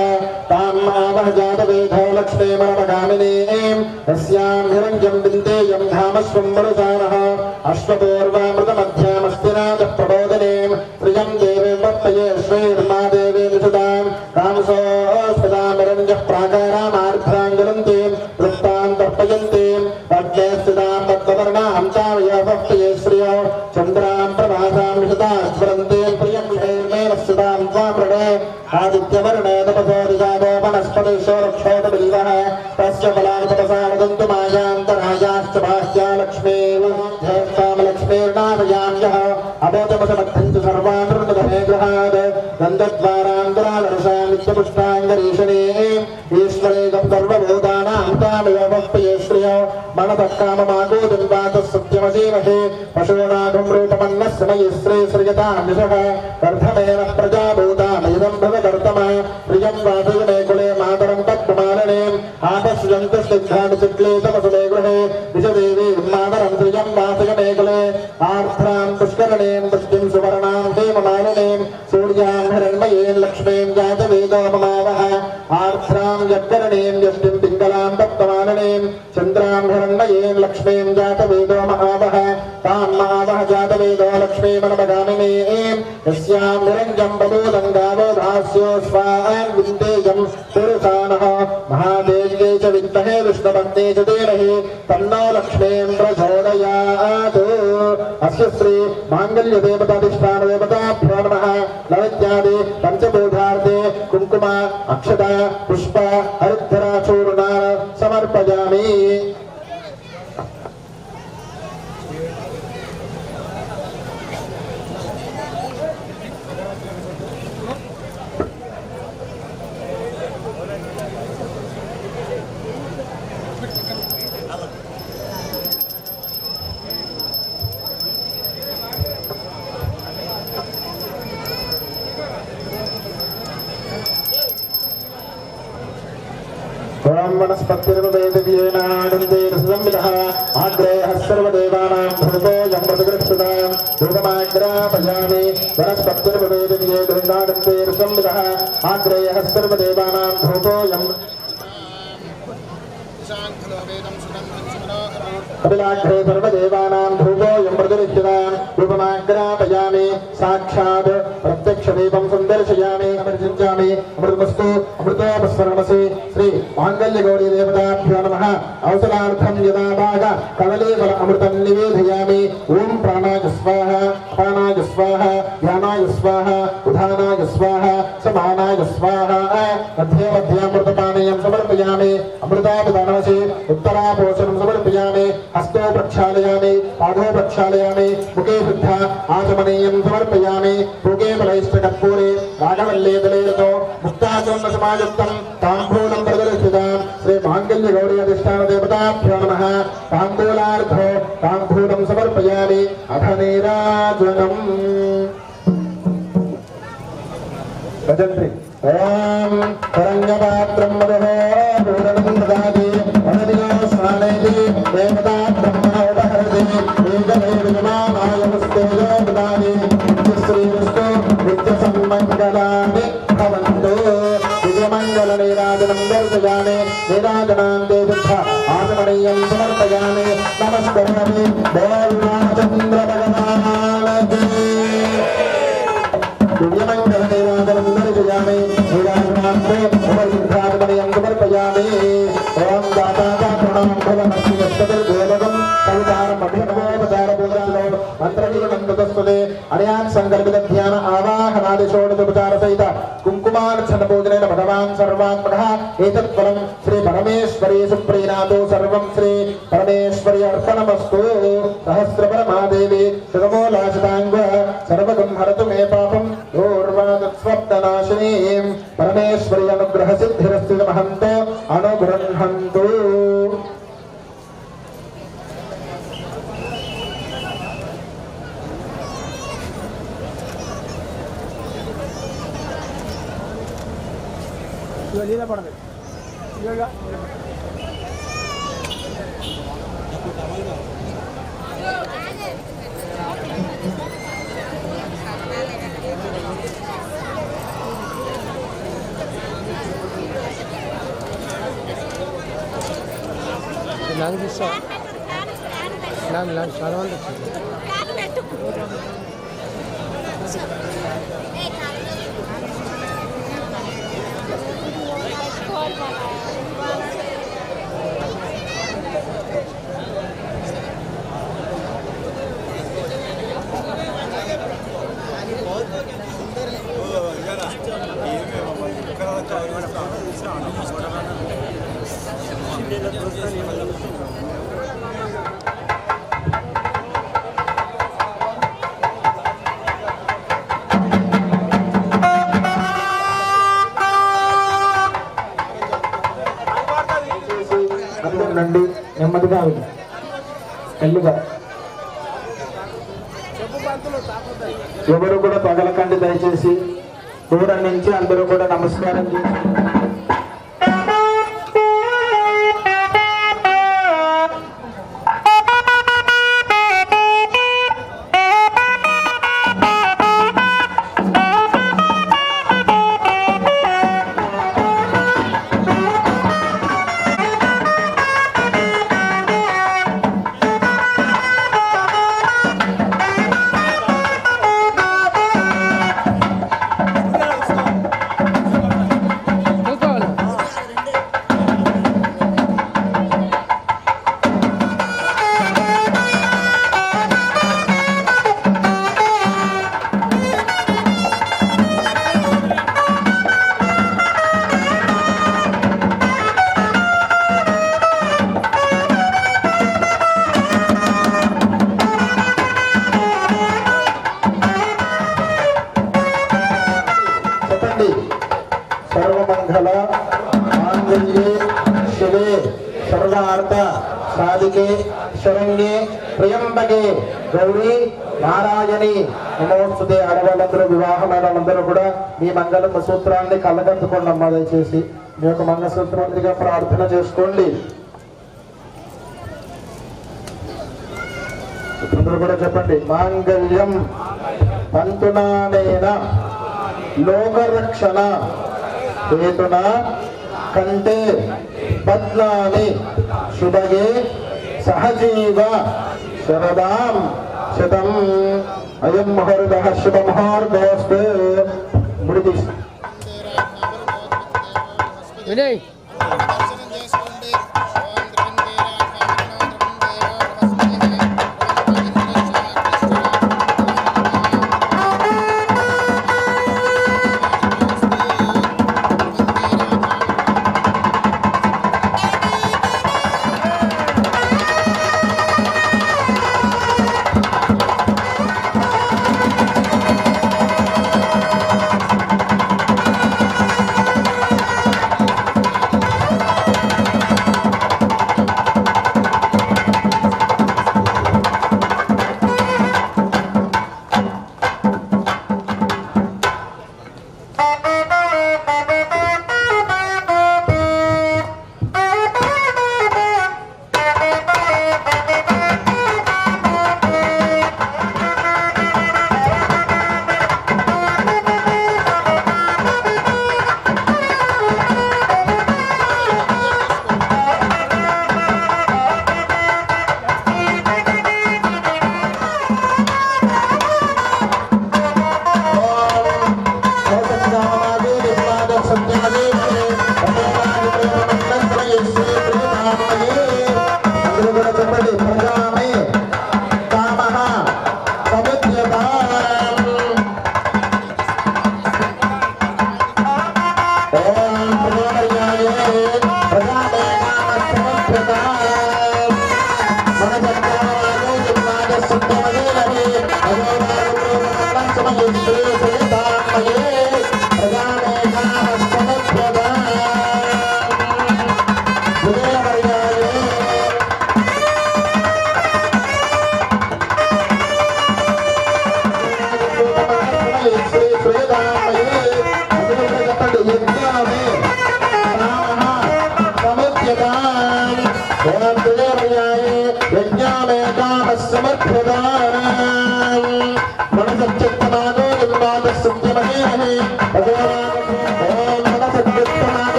तां महावः जातवेदो लक्ष्मीमनमगामिनीं तस्यां हिरण्यं विन्देयं धामस्वं वरुसानः अश्वपूर्वामृतमध्यामस्तिनाथः प्रबोधिनीं श्रियं देवीं वर्तये श्रीर्मादेवीं सुदां कांसोऽस्पदामिरञ्जः प्राकारामार्ध्राङ्गलन्तीं वृत्तां तर्पयन्तीं पद्मे स्थितां तत्त्ववर्णां चावयवप्तये श्रियो चन्द्रां प्रभासां विशदास्वरन्तीं प्रियं हेमेन स्थितां त्वामृणे आदित्यवर्णे तपसो दिशावो वनस्पतिषो रक्षोतबिल्वः तस्य फलानि तपसा वदन्तु मायान्तरायाश्च भास्या लक्ष्मीः लक्ष्मीर्नामयाम्यः अबोधमसमर्थञ्च सर्वान् ऋतुधने गृहात् गन्धद्वारान्तरालरसां नित्यपुष्टाङ्गरीषणे ईश्वरेदं सर्वभूतानां तामेवप्तये श्रियो मनतः काममागोदिन्वातः सत्यमसीमहे पशूनागं रूपमन्नस्य मयि श्रीश्रियतां दिशः कर्धमेन प्रजाभूतामयिदं भवकर्तमा प्रियं वासुजने कुले मातरं तत्कुमारणीम् आपश्यन्तस्निग्धानि चिक्ले तमसुमे गृहे विजदेवी मातरं प्रियं वासुजने कुले आर्द्रां पुष्करणीं वृष्टिं सुवर्णां हेममालिनीं सूर्यां हिरण्मयीं लक्ष्मीं जातवेदो ममावः आर्द्रां यत्करणीं यष्टिं पिङ्गलां तप्तमालिनीं चन्द्रां हिरण्मयीं लक्ष्मीं जातवेदो महावः तां महावः जातवेदो लक्ष्मीमनमगामिनीं यस्यां निरञ्जं बलोदं गावो धास्यो स्वान् विन्देयं पुरुषानः महादेव्यै च विद्महे विष्णुपत्नी च धीमहि तन्नो लक्ष्मीं प्रचोदयात्। अस्य श्री माङ्गल्यदेवताधिष्ठानदेवताभ्यो नमः। नैवेद्यादि पञ्चभूतार्थे कुङ्कुम अक्षता पुष्प हरिद्राचूर्ण समर्पयामि। ओम वनस्पतिर्वेदव्येनानन्देन संविदः आग्रेयः सर्वदेवानां भूतोऽयं प्रतिगृह्यतां धूपमाग्रापयामि। वनस्पतिर्वेदव्येनानन्देन संविदः आग्रेयः सर्वदेवानां भूतोऽयं कपिलाग्रे सर्वदेवानां धूपोऽयं प्रतिगृह्यतां धूपमाग्रापयामि। साक्षात् प्रत्यक्षदीपं संदर्शयामि अमृतिञ्चामि अमृतमस्तु अमृतोपस्मरणमसि। श्री माङ्गल्यगौरी देवताभ्यो नमः। अवसरार्थं यदा भाग कदलीफल अमृतं निवेदयामि। ओम प्राणाय स्वाहा अपानाय स्वाहा ध्यानाय स्वाहा उधानाय स्वाहा समानाय स्वाहा मध्ये मध्ये अमृतपानीयं समर्पयामि। अमृतापिधानः शिरसि उत्तरापोषणं समर्पयामि हस्तो प्रक्षालयामि पादौ प्रक्षालयामि मुखे शुद्धा आचमनीयं समर्पयामि भोगे फलैष्ठकर्पूरे राघवल्लेदलेरतो मुक्ताचरणसमायुक्तं ताम्बूलं प्रदर्शितां श्री माङ्गल्यगौरी अधिष्ठान देवताभ्यो नमः ताम्बूलार्धो ताम्बूलं समर्पयामि अथ नीराजनम् भजन्ति ओम तरंगपात्रं मदः पूर्णं ददाति अनदिनो स्नानेति देवता ब्रह्मणोदहरति एकमेवमानाय मुस्तेजो ददाति नित्यश्रीरस्तु नित्यसन्मङ्गलानि भवन्तु दिव्यमङ्गलनीराजनं दर्शयामि नीराजनान्ते बुद्ध आचमनीयं समर्पयामि नमस्करोमि देवराजचन्द्रभगवानकी दिव्यमङ्गलनीराजनं दर्शयामि नीराजनान्ते उपरिद्धात्मनीयं समर्पयामि ओम दाताप्रणं भवनस्ति यस्तदेवगं कवितारम् अभिनवोपचारपूजनलो मन्त्रजीवनं ततस्तुते अनयान् सङ्कल्पित ध्यान आवाहनादिषोडशोपचार सहित कुङ्कुमार्चन पूजनेन भगवान् सर्वात्मकः एतत्फलं श्री परमेश्वरी सुप्रीणातो सर्वं श्री परमेश्वरी अर्पणमस्तु सहस्रपरमादेवी सुगमोलाशिताङ्ग सर्वगं हरतु मे पापं दूर्वादस्वप्ननाशिनीं परमेश्वरी अनुग्रहसिद्धिरस्तु महन्तो अनुगृह्णन्तु నెమ్మదిగా మెల్లిగా ఎవరు కూడా పగలకండి దయచేసి దూరం నుంచి అందరూ కూడా నమస్కారం చేసి सर्वमंगल मांगल्ये शिवे सर्वार्थ साधिके शरण्ये त्र्यंबके गौरी నారాయణి నమోస్తుతే. ఆడవాళ్ళందరూ వివాహమైనందరూ కూడా మీ మంగళ సూత్రాన్ని కళ్ళగట్టుకోండి అమ్మా. దయచేసి మీ యొక్క మంగళసూత్రాలుగా ప్రార్థన చేసుకోండి. అందరూ కూడా చెప్పండి. మాంగళ్యం పంతునానేన లోకరక్షణ హేతున కంటే పద్నాని శుభగే సహజీవ శరదాం శతం. అయం ముహూర్తః శుభ ముహూర్తోస్తు. మృతి వినయ్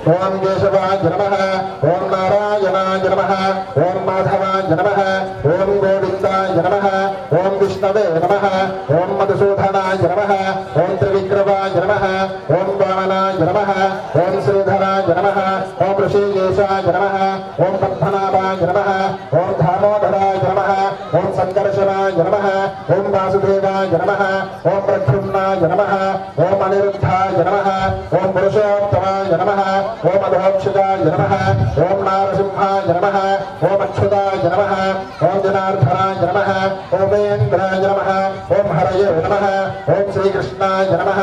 ओम केशवाय नमः, ओम नारायणाय नमः, ओम माधवाय नमः, ओम गोविंदाय नमः, ओम विष्णवे नमः, ओम मधुसूदनाय नमः, ओम त्रिविक्रमाय नमः, ओम वामनाय नमः, ओम श्रीधराय नमः, ओम ऋषिकेश गणेशाय नमः ओम पद्मनाभाय नमः ओम दामोदराय नमः ओम संकर्षणाय नमः ओम वासुदेवाय नमः ओम प्रद्युम्नाय नमः ओम अनिरुद्धाय नमः ओम पुरुषोत्तमाय नमः ओम अधोक्षजाय नमः ओम नारसिंहाय नमः ओम अच्युताय नमः ओम जनार्दनाय नमः ओम वेन्द्राय नमः ओम हरये नमः ओम श्रीकृष्णाय नमः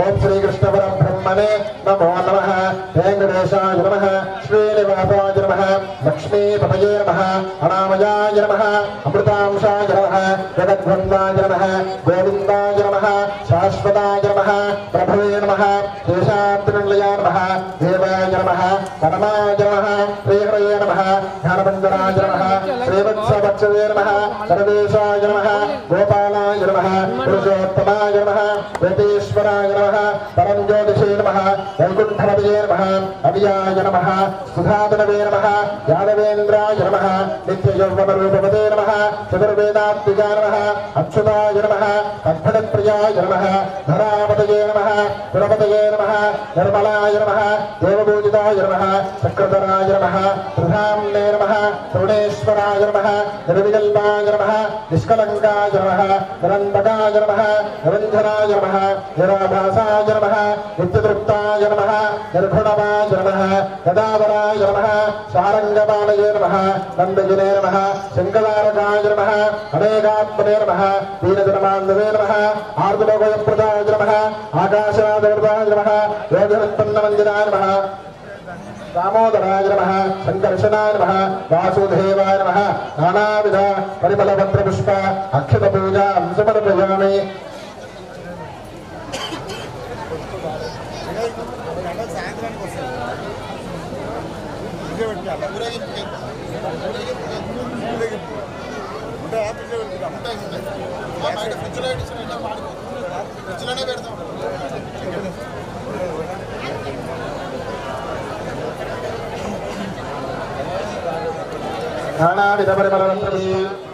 ओम श्रीकृष्णपरब्रह्मणे नमो नमः वेंकटेशाय नमः श्रीनिवासाय नमः लक्ष्मीपतये नमः अनामयाय नमः अमृतांशाय नमः जगद्वन्द्वाय नमः गोविन्दाय नमः शाश्वताय नमः प्रभवे नमः केशाब्दनिलयाय नमः देवाय नमः परमाय नमः श्रीहरये नमः ध्यानबन्धनाय नमः श्रीवत्सवत्सवे नमः सर्वेशाय नमः गोपालाय नमः पुरुषोत्तमाय नमः वेदेश्वराय नमः परञ्ज्योतिषे नमः वैकुण्ठपतये नमः अव्याय नमः सुधातनवे नमः यादवेन्द्राय नमः नित्ययौवनरूपपते नमः चतुर्वेदात्मिकाय नमः अच्युताय नमः कण्ठप्रियाय नमः धरापतये नमः पुरपतये नमः निर्मलाय नमः देवपूजिताय नमः चक्रधराय नमः प्रधाम्ने नमः पूर्णेश्वराय नमः निर्विकल्पाय नमः निष्कलङ्काय नमः निरन्तकाय नमः निरञ्जनाय नमः निराभासाय नमः नित्यतृप्ताय नमः निर्गुणवाय नमः गदाधराय नमः सारङ्गपालये नमः नन्दगिने नमः शङ्करारकाय नमः अनेकात्मने नमः दीनजनमान्दवे नमः आर्द्रलोकप्रदाय नमः आकाशनादवृताय नमः योगरत्पन्नमञ्जनाय नमः दामोदराय नमः संकर्षणाय नमः वासुदेवाय नमः नानाविध परिमलपत्रपुष्प अक्षतपूजां समर्पयामि నానావిధ పరిమళపత్రపుష్ప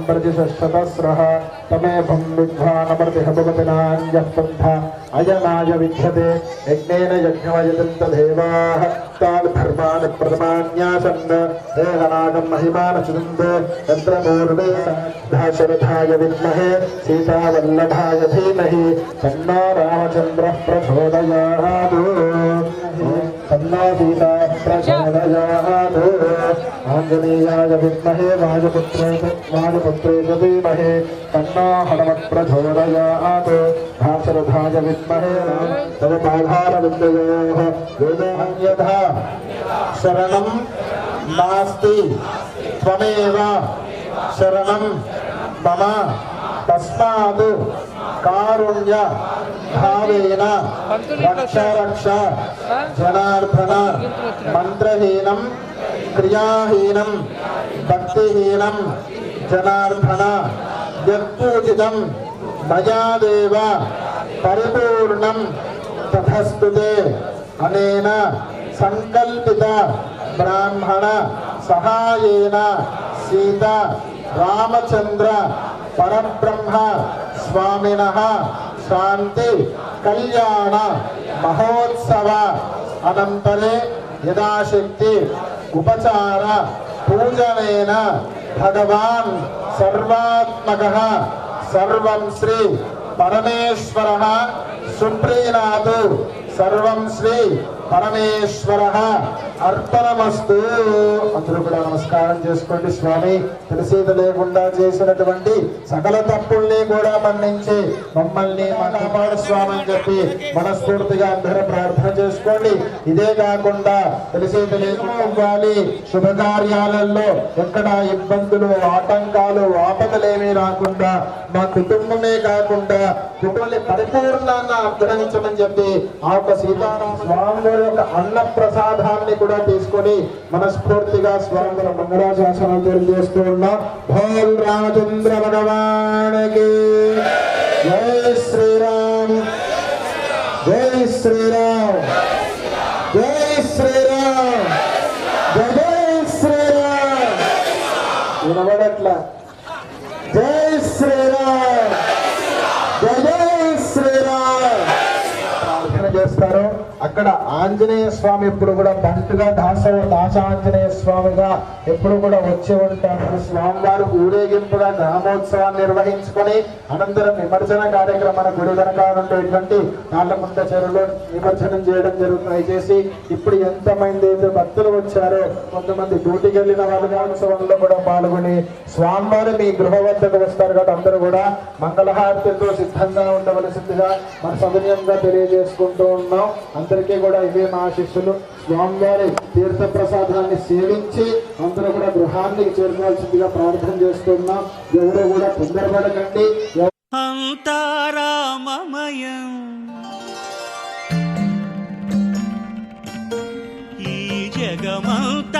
प्रतिशतस्रः तमेभं विद्वानमर्तिह भवति नान्यः पन्था अयमाय विद्यते यज्ञेन यज्ञमयजन्तदेवाः ताल्धर्माणि प्रथमान्यासन् देहनागं महिमानचुन्दे यत्र पूर्वे दाशरथाय विद्महे सीतावल्लभाय धीमहि तन्नो रामचन्द्रः प्रचोदयात् तन्नो सीता प्रचोदयात् आञ्जनेयाय विद्महे वायुपुत्रे च धीमहि तन्नो हनुमत् प्रचोदयात् दाशरथाय विद्महे तव पादारविन्दयोः वेदान्यथा शरणं नास्ति त्वमेव शरणं मम तस्मात् कारुण्य भावेन रक्ष रक्ष जनार्दन मंत्रहीनं क्रियाहीनं भक्तिहीनं जनार्दन यत्पूजितं मया देव परिपूर्णं तथस्तुते अनेन संकल्पित ब्राह्मण सहायेन सीता रामचंद्र परब्रह्म स्वामिनः शांति कल्याण महोत्सव अनंतरे यदाशक्ति उपचार पूजनेन भगवान् सर्वात्मकः सर्वं श्री परमेश्वरः सुप्रीणातु सर्वं श्री పరమేశ్వరః అర్పణమస్తు. అందరూ కూడా నమస్కారం చేసుకోండి. స్వామి తెలిసేది లేకుండా చేసినటువంటి సకల తప్పుల్ని కూడా మన్నించి మమ్మల్ని కాపాడు స్వామి అని చెప్పి మనస్ఫూర్తిగా అందరూ ప్రార్థన చేసుకోండి. ఇదే కాకుండా తెలిసేది లేకుండా ఇవ్వాలి. శుభకార్యాలలో ఎక్కడ ఇబ్బందులు ఆటంకాలు ఆపదలేమీ రాకుండా మా కుటుంబమే కాకుండా కుటుంబాన్ని పరిపూర్ణంగా అనుగ్రహించమని చెప్పి ఆ యొక్క సీతారామ స్వామి యొక్క అన్న ప్రసాదాన్ని కూడా తీసుకొని మనస్ఫూర్తిగా స్వామి మంగళాశాసనం తెలియజేస్తూ ఉన్నాం. భోల్ రామచంద్ర భగవానికి జై శ్రీరామ్, జై శ్రీరామ్, జై శ్రీరామ్, జై శ్రీరామ్. వినబడట్లా? జై శ్రీరామ్, జై శ్రీరామ్ ప్రార్థన చేస్తారు. అక్కడ ఆంజనేయ స్వామి ఎప్పుడు కూడా బంటుగా దాసాంజనేయ స్వామిగా ఎప్పుడు కూడా వచ్చి ఉంటారు. స్వామివారు ఊరేగింపుగా గ్రామోత్సవాన్ని నిర్వహించుకొని అనంతరం నిమజ్జన కార్యక్రమాన్ని గుడి వెనకాల ఉండేటువంటి నాళ్ళకుంట చెరువులో నిమజ్జనం చేయడం జరుగుతుంది. చేసి ఇప్పుడు ఎంతమంది అయితే భక్తులు వచ్చారో కొంతమంది డ్యూటీకి వెళ్ళిన వాళ్ళ ఉత్సవంలో కూడా పాల్గొని స్వామివారు మీ గృహ వద్దకు వస్తారు కాబట్టి అందరూ కూడా మంగళహారతితో సిద్ధంగా ఉండవలసిందిగా మన సౌకర్యంగా తెలియజేసుకుంటూ ఉన్నాం. అందరికీ కూడా ఇవే మా ఆశీస్సులు. స్వామివారి తీర్థ ప్రసాదాన్ని సేవించి అందరూ కూడా గృహానికి చేరుకోవాల్సిందిగా ప్రార్థన చేస్తున్నాం. ఎవరు కూడా తొందరపడకండి. అంతారామమయం ఈ జగమంతారామమయం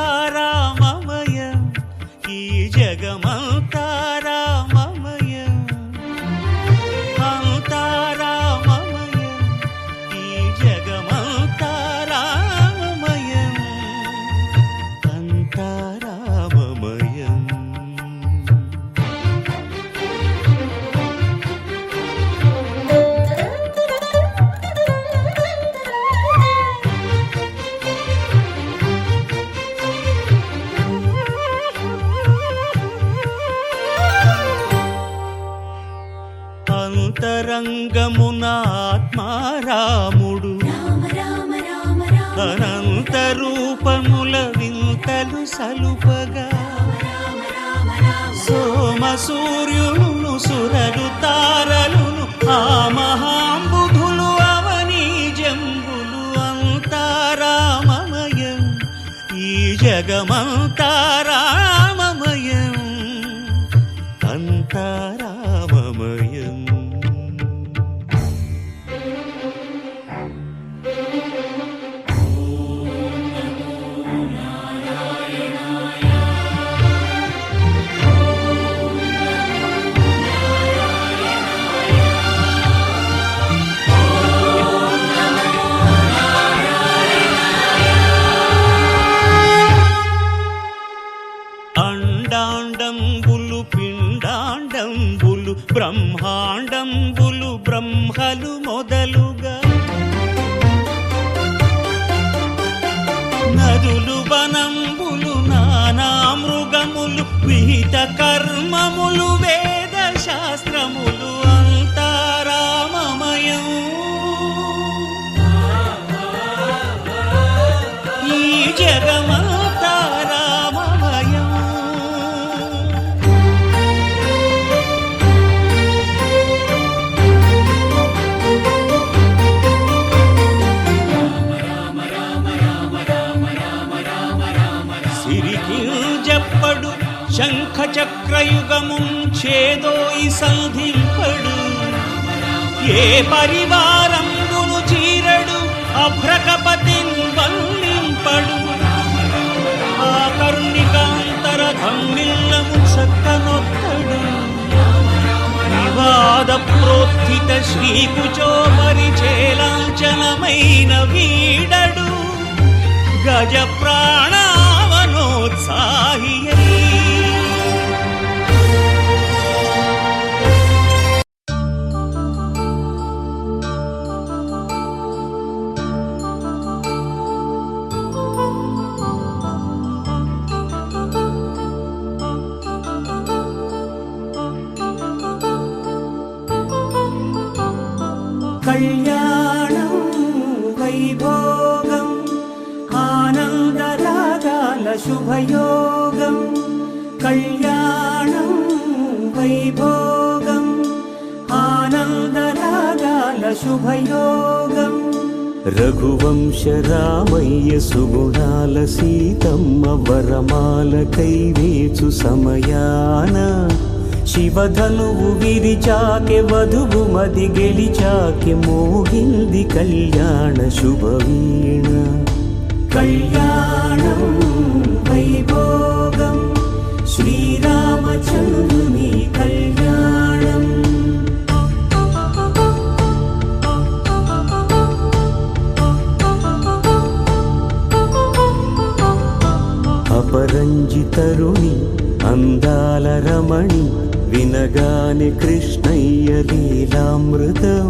అంతారామమయం ఈ జగమంతారామమయం అంతరంగమున ఆత్మారాముడు అనంత రూపముల వింతలు సలుపగా సోమ సూర్యులను సురలు తారలును ఆ మహాంబుధులు అవనీ జంబులు అంతారామమయం ఈ జగమంతారామమయం అంతారామమయం. అండాండంబులు పిండాండంబులు బ్రహ్మాండంబులు బ్రహ్మలు మొదలుగా నదులు వనంబులు నానా మృగములు విహిత కర్మములు వేద శాస్త్రములు అంతారామమయం ఈ జగమంతారామమయం. సిరికింజప్పడు శంఖ చక్రయుగముం చేదోయి సంధింపడు ఏ పరివారంబును చీరడు అభ్రకపతిన్ వల్లింపడు ఆ కరుణికాంతర ధమ్మిల్లము చక్కనొత్తడు వివాద ప్రోత్థిత శ్రీకుచో పరిచేలాంచనమైన వీడడు గజ ప్రాణావనోత్సాహియై. కళ్యాణం వైభోగం ఆనందరాగాల శుభయోగం కళ్యాణం వైభోగం ఆనందరాగాల శుభయోగం. రఘువంశ రామయ్య సుగుణాల సీతమ్మ వరమాల కైవేచు సమయాన శివధనువు విరిచాకె వధువు మది గెలిచాకె మోగింది కళ్యాణ శుభవీణ. కళ్యాణం వైభోగం శ్రీరామచంద్రుని కళ్యాణం. అపరంజితరుణి అందాల రమణి వినగానే కృష్ణయ్య లీలామృతం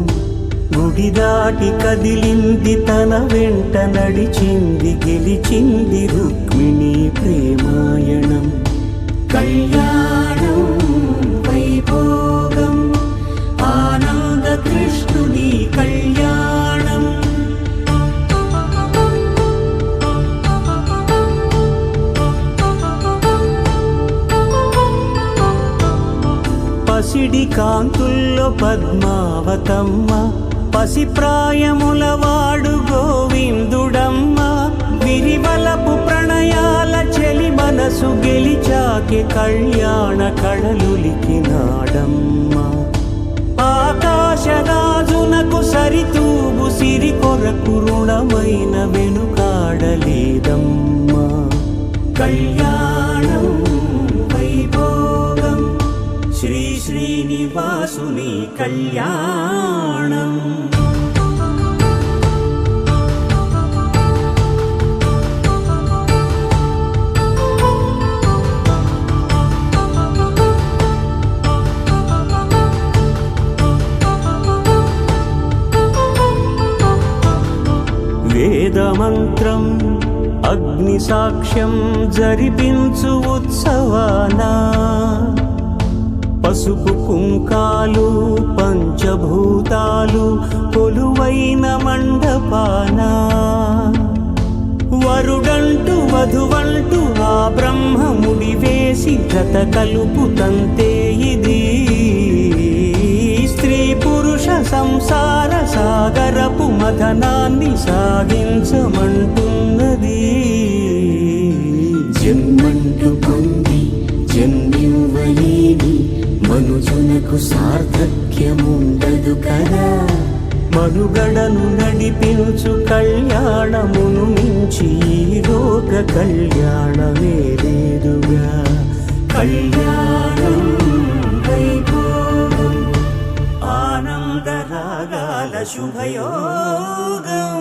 గుడి దాటి కదిలింది తన వెంట నడిచింది గెలిచింది రుక్మిణి ప్రేమాయణం. కళ్యాణం వైభోగం ఆనంద కృష్ణుని కళ్యాణం. పసిడి కాంతుల్లో పద్మావతమ్మ పసిప్రాయముల వాడు గోవిందుడమ్మ విరివలపు ప్రణయాల చెలి మనసు గెలిచాకె కళ్యాణ కళలులికినాడమ్మ. ఆకాశరాజునకు సరితూగు సిరి కొరకు రుణమైన వెనుకాడలేదమ్మ. కళ్యాణం వైభోగం శ్రీ శ్రీనివాసుని కళ్యాణం. వేదమంత్రం అగ్ని సాక్ష్యం జరిపించు ఉత్సవానా పసుపు కుంకాలు పంచభూతాలు కొలువైన మండపాన వరుడంటూ వధువంటూ ఆ బ్రహ్మముడి వేసి జత కలుపు తంతే ఇది స్త్రీ పురుష సంసార సాగరపు మథనాన్ని సాగించమంటున్నది. జన్మంటూ పొంది జన్మివ్వలేని మనుజునకు సార్థక్యముండదు కదా. మనుగడను నడిపించు కళ్యాణమును మించి ఈ లోక కళ్యాణమే లేదుగా. కళ్యాణం వైభోగం ఆనందరాగాల శుభయోగం.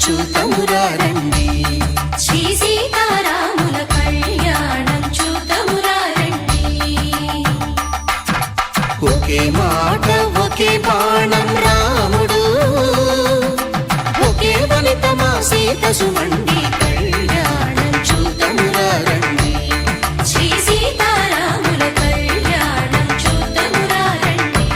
చూతమురారండి శ్రీ సీతారాముల కళ్యాణం చూతమురారండి. ఒకే మాట ఒకే బాణం రాముడు, ఒకే వనిత మా సీత సుమండి కళ్యాణం చూతమురారండి. శ్రీ సీతారాముల కళ్యాణం చూతమురారండి.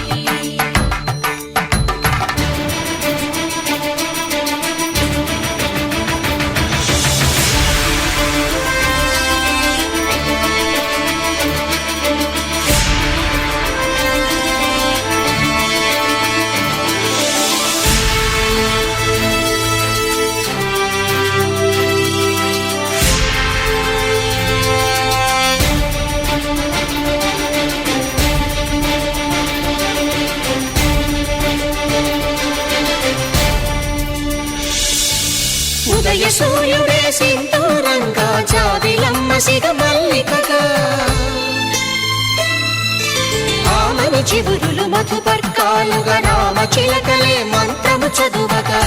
ఉదయ సూర్యుడే సింధూరంగా జాబిలమ్మ సిగ మల్లికగా ఆమని చివురులు మధుపర్కాలుగా రామ చిలకలే మంత్రము చదువగా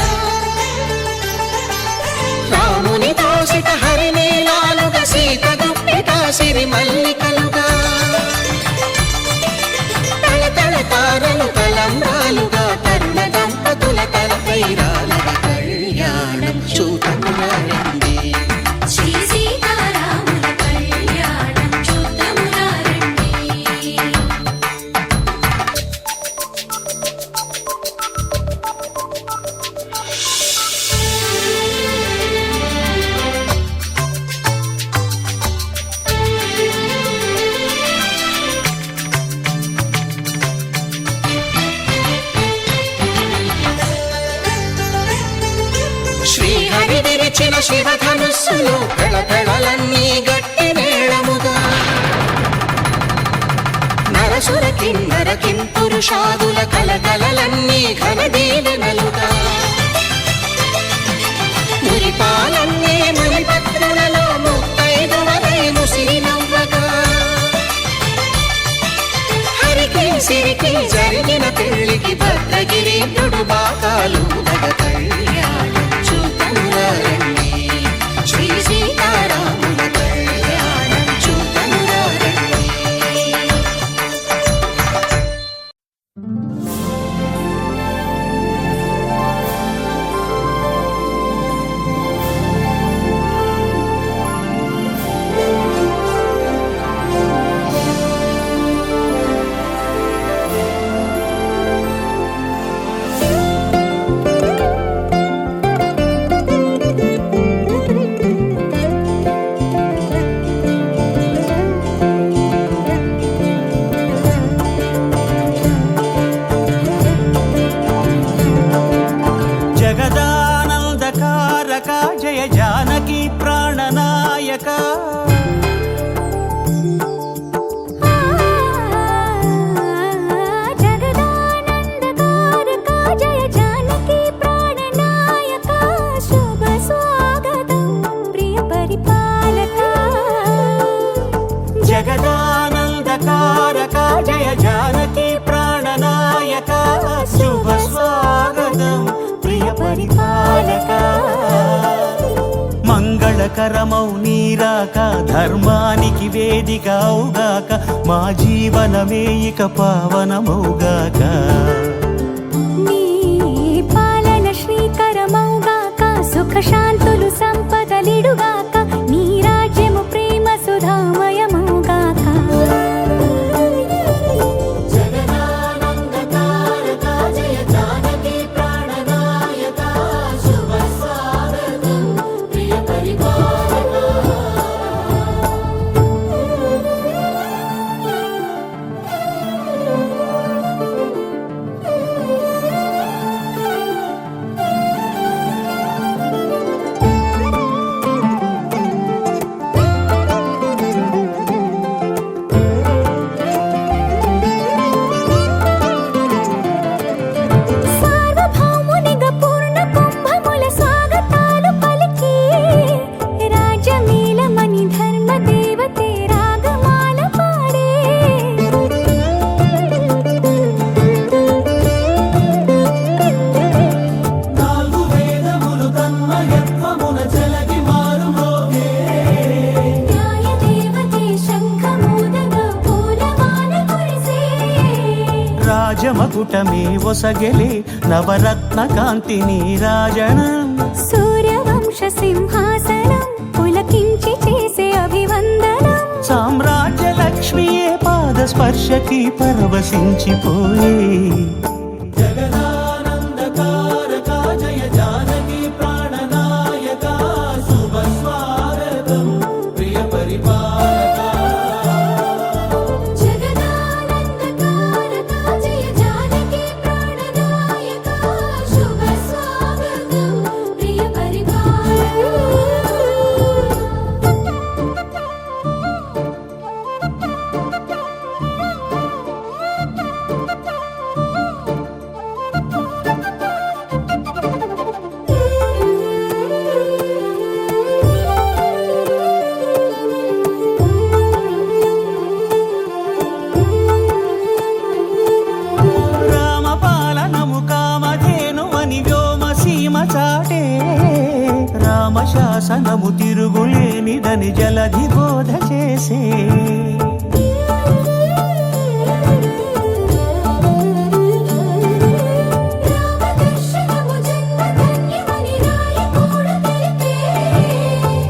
రాముని దోసిట హరినీలాలుగా సీత గుప్పిట సిరి మల్లికలుగా తళతళ తారలు తలంబ్రాలుగా తరుణ దంపతుల తలపైరాలుగా కళ్యాణం చూతమురారండి. శ్రీ సీతారాముల కళ్యాణం చూతమురారండి. శ్రీహరి విరిచిన శివధనుస్సులు పెళపెళలన్నీ గట్టి మేళముగా నరసుర కిన్నర కింపురుషాదుల కలకలలన్నీ ఘన దీవెనలుగా మురిపాలన్నీ మునిపత్రులలో ముత్తైదువలై ముసిరి నవ్వగా హరికి సిరికి జరిగిన పెళ్లికి భద్రగిరీంద్రుడు బాకాలు కళ్యాణం చూతమురారండి. శ్రీ సీతారాముల కళ్యాణం చూతమురారండి. జగదానందకారక జయ జానకి ప్రాణనాయక. జగదానందకారక జయ జానకి ప్రాణనాయక. శుభ స్వాగతం ప్రియ పరిపాలక. జగదానందకారక జయ జానకి ప్రాణనాయక. శుభ స్వాగతం ప్రియ పరిపాలక. మంగళకరమౌ నీరాక ధర్మానికి వేదిక అవుగాక మా జీవనమే ఇక పావనమౌగాక. నీ పాలన శ్రీకరమౌగాక సుఖ శాంతులు సంపదలిడుగాక నీ రాజ్యము ప్రేమ సుధామయమౌగాక. రాజమకుటమే ఒసగెలే నవరత్న కాంతి నీరాజనం. సూర్యవంశ సింహాసనం పులకించి చేసే అభివందనం. సామ్రాజ్య లక్ష్మియే పాద స్పర్శకి పరవశించిపోయే. జగదానందకారక జయ జానకి ప్రాణనాయక శుభ స్వాగతం ప్రియ పరిపాలక. రామశాసనము తిరుగులేనిదని జలధి బోధ చేసే.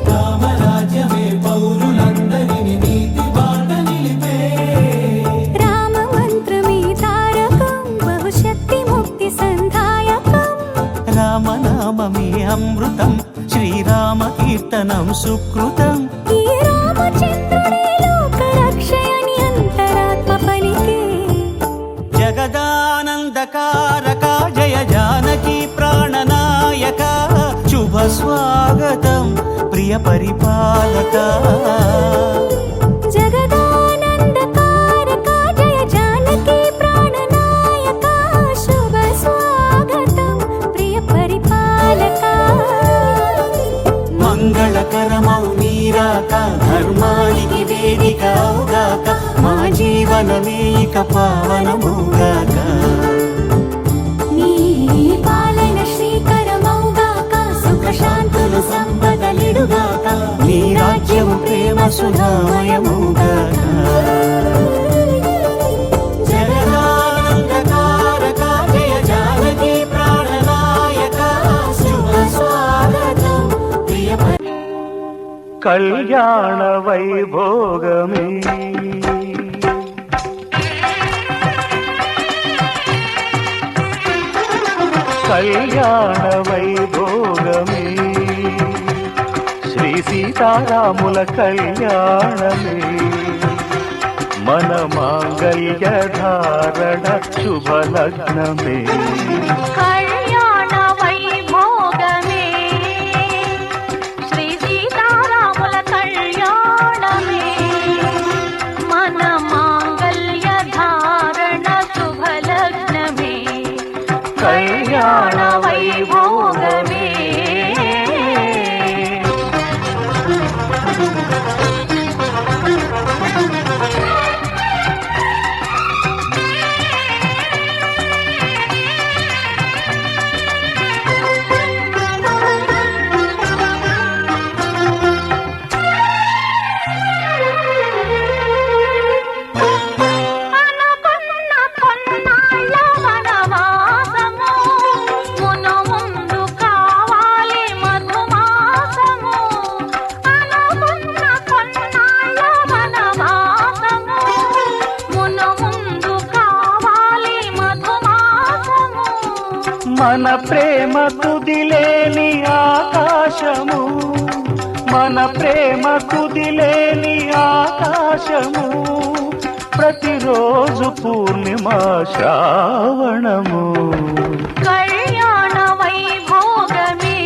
రామరాజ్యమే పౌరులందరిని నీతి బాట నిలిపే. రామ మంత్రమే తారకం బహుశక్తి ముక్తి సంధాయకం. రామనామమే అమృతం శ్రీరామ కీర్తనం సుకృతం. ఈ రామచంద్రుడే లోక రక్షయని అంతరాత్మ పలికే. జగదానందకారక జయ జానకి ప్రాణనాయక శుభ స్వాగతం ప్రియ పరిపాలక. జగదానందకారక జయ జానకి ప్రాణనాయక శుభ స్వాగతం ప్రియ పరిపాలక. మంగళకరమౌ నీరాక ధర్మానికి వేదిక అవుగాక మా జీవనమే ఇక పావనమౌగాక. నీ పాలన శ్రీకరమౌగాక సుఖ శాంతులు సంపదలిడుగాక నీ రాజ్యము ప్రేమ సుధామయమౌగాక. జగదానందకారక జయ జానకి ప్రాణనాయక శుభ స్వాగతం ప్రియ కళ్యాణ వైభోగమే. కళ్యాణ వైభోగమే శ్రీ సీతారాముల కళ్యాణమే. మన మాంగళ్య ధారణ శుభలగ్నమే. కళ్యాణ వైభోగమే శ్రీ సీతారాముల కళ్యాణమే. మన మాంగళ్య ధారణ శుభలగ్నమే. కళ్యాణ వైభోగమే. మన ప్రేమ కుదిలేని ఆకాశము, మన ప్రేమ కుదిలేని ఆకాశము, ప్రతిరోజు పూర్ణిమ శ్రావణము. కళ్యాణ వైభోగమే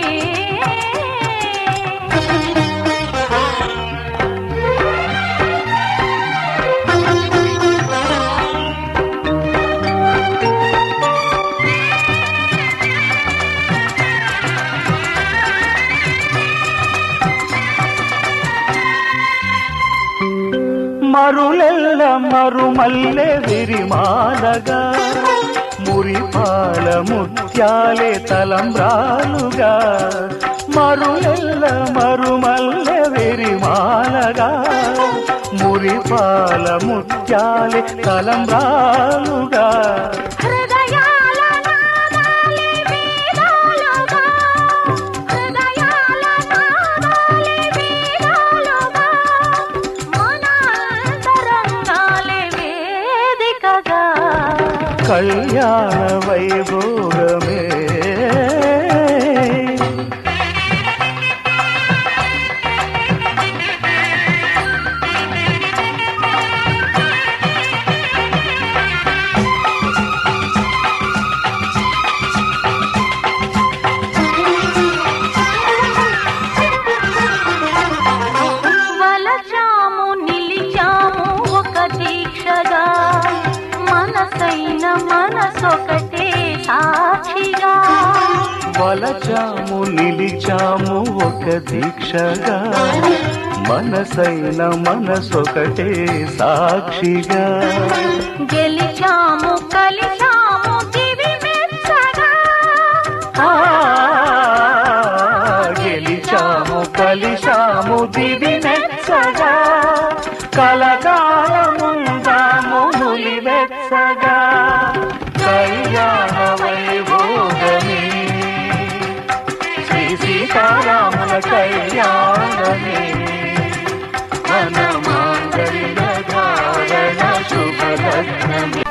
మరులెల్ల మరుమల్లె విరిమాలగా, మురిపాల ముత్యాలే తలంబ్రాలుగా. మరులెల్ల మరుమల్లె విరిమాలగా, మురిపాల ముత్యాలే తలంబ్రాలుగా. హృదయాల నాదాలే వేదాలుగా, హృదయాల నాదాలే వేదాలుగా, మన అంతరంగాలే వేదికగా. కళ్యాణ వైభోగమే వలచాము నిలిచాము ఒక దీక్షగా, మనసైన మనసొకటే సాక్షిగా. వలచాము నిలిచాము ఒక దీక్షగా, మనసైన మనసొకటే సాక్షిగా. గెలిచాము కలిచాము దివి మెచ్చగా, గెలిచాము కలిశాము దివి మెచ్చగా. కలకాలముందాము నులివెచ్చగా. కళ్యాణ వైభోగమే శ్రీ సీతారాముల కళ్యాణమే. మన మాంగళ్య ధారణ శుభలగ్నమే.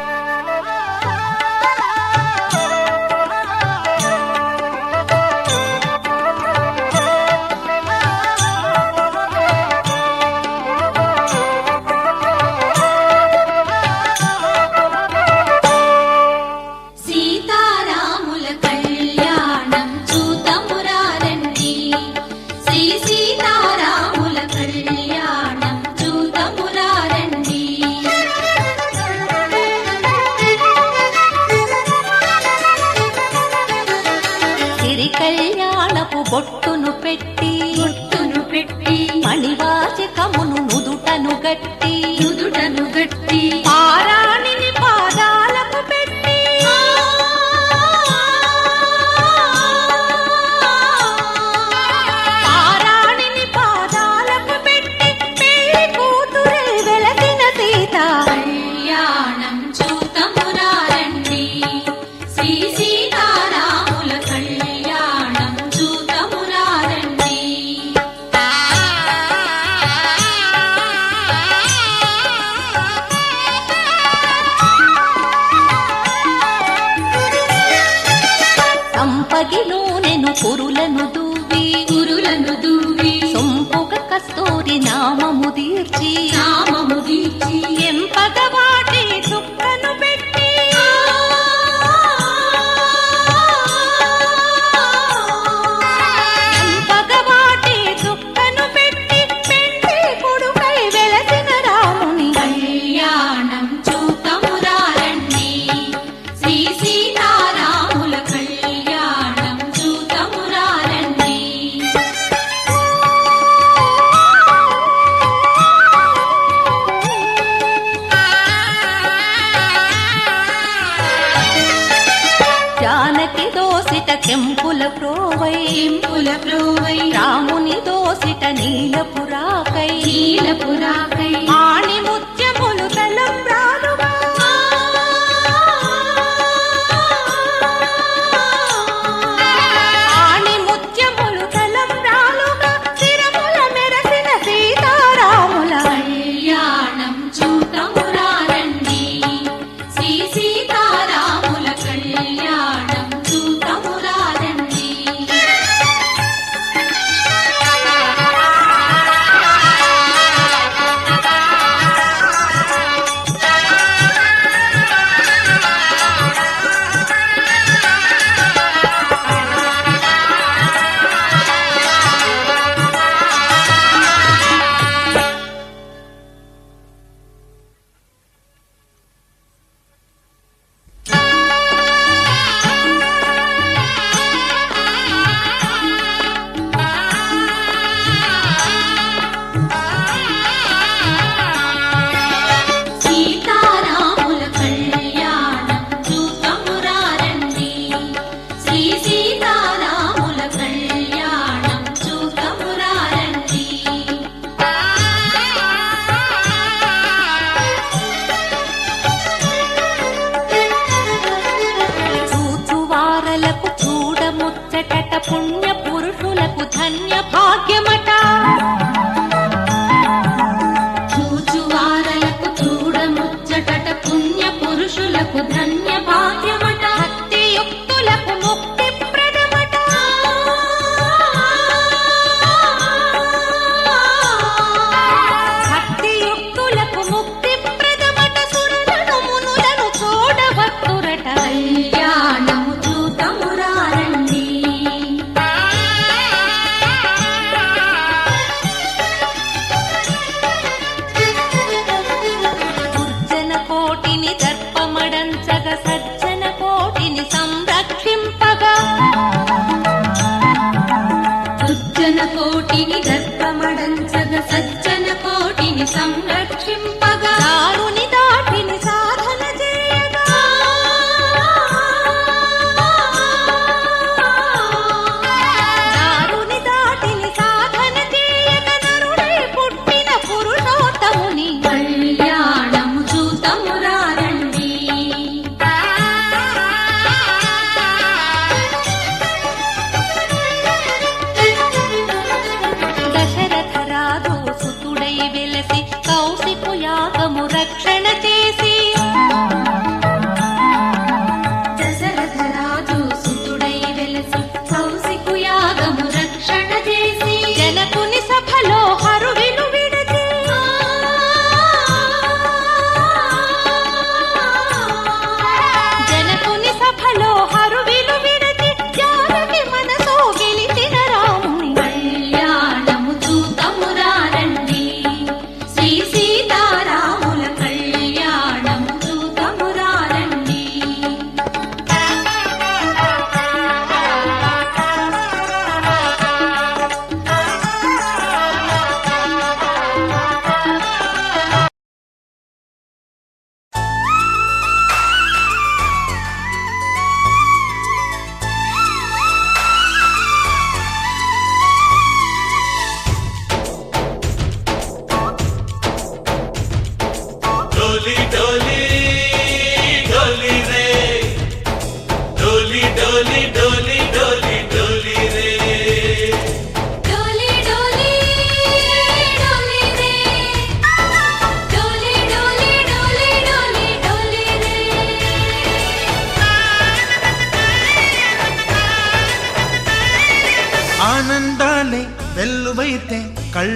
సీతారాముల కళ్యాణం చూతమురారండి, శ్రీ సీతారాముల కళ్యాణం చూతమురారండి. సిరి కళ్యాణపు బొట్టును పెట్టి మణివాచకమును నుదుటను గట్టి పారాణిని పాదాలకు పెట్టి పారాణిని పాదాలకు పెట్టి పెళ్లి కూతురే వెలసిన సీత కళ్యాణం చూతమురారండి, శ్రీ సీతారాముల కళ్యాణం చూతమురారండి. సంపగిలోనెను కురులను దువ్వి సొంపుగ కస్తూరి నామము దీర్చి ఎంపగ వాటి చుక్కను పెట్టి ఎంపగ వాటి చుక్కను పెట్టి పెండి కొడుకై వెలసిన రాముని కళ్యాణం చూతమురారండి, శ్రీ సీతారాముల కళ్యాణం చూతమురారండి. జానకి దోసిట కెంపుల ప్రోవై రాముని దోసిట నీలపురాకై ఆణి ముత్యములు తలంబ్రాలుగా ఆణి ముత్యములు తలంబ్రాలుగా శిరముల మెరసిన సీతారాముల కళ్యాణం చూతమురారండి, శ్రీ సీతారాముల కళ్యాణం చూతము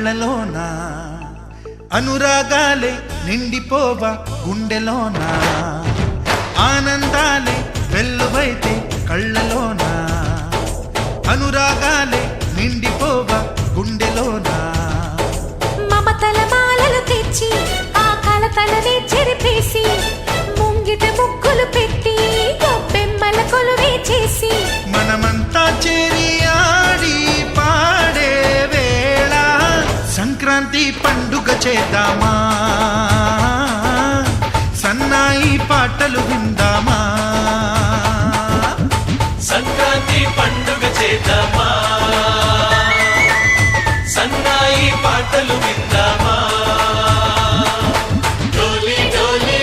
కళ్ళలోన అనురాగాలే నిండిపోవ గుండెలోన ఆనందాలే వెల్లువైతే కళ్ళలోన అనురాగాలే నిండిపోవ గుండెలోన మమతల మాలలు తెచ్చి ఆ కలతలనే చెరిపేసి ముంగిట ముగ్గులు పెట్టి గొప్పెమ్మల కొలువే చేసి మనమంతా చేరి ఆడి పాడే వేళ సంక్రాంతి పండుగ చేద్దామా సన్నాయి పాటలు విందామా సంక్రాంతి పండుగ చేద్దామా సన్నాయి పాటలు విందామా డోలి డోలి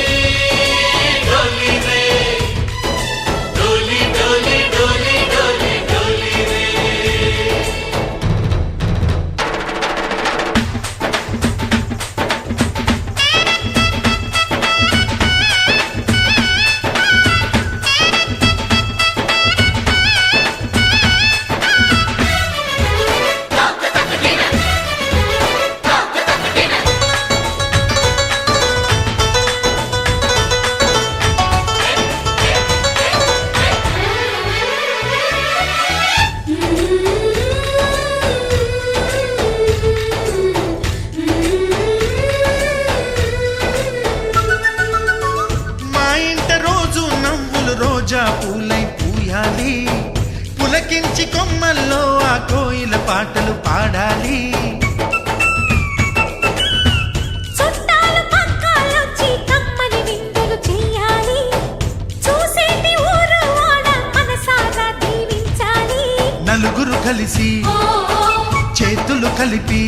డోలి రే డోలి డోలి డోలి డోలి డోలి రే మా ఇంట రోజు నవ్వులు రోజా పూలై పూయాలి పులకించి కొమ్మల్లో ఆ కోయిల పాటలు పాడాలి చుట్టాలు పక్కాలొచ్చి కమ్మని విందులు చెయ్యాలి చూసేటి ఊరు వాడ మనసారా దీవించాలి నలుగురు కలిసి చేతులు కలిపి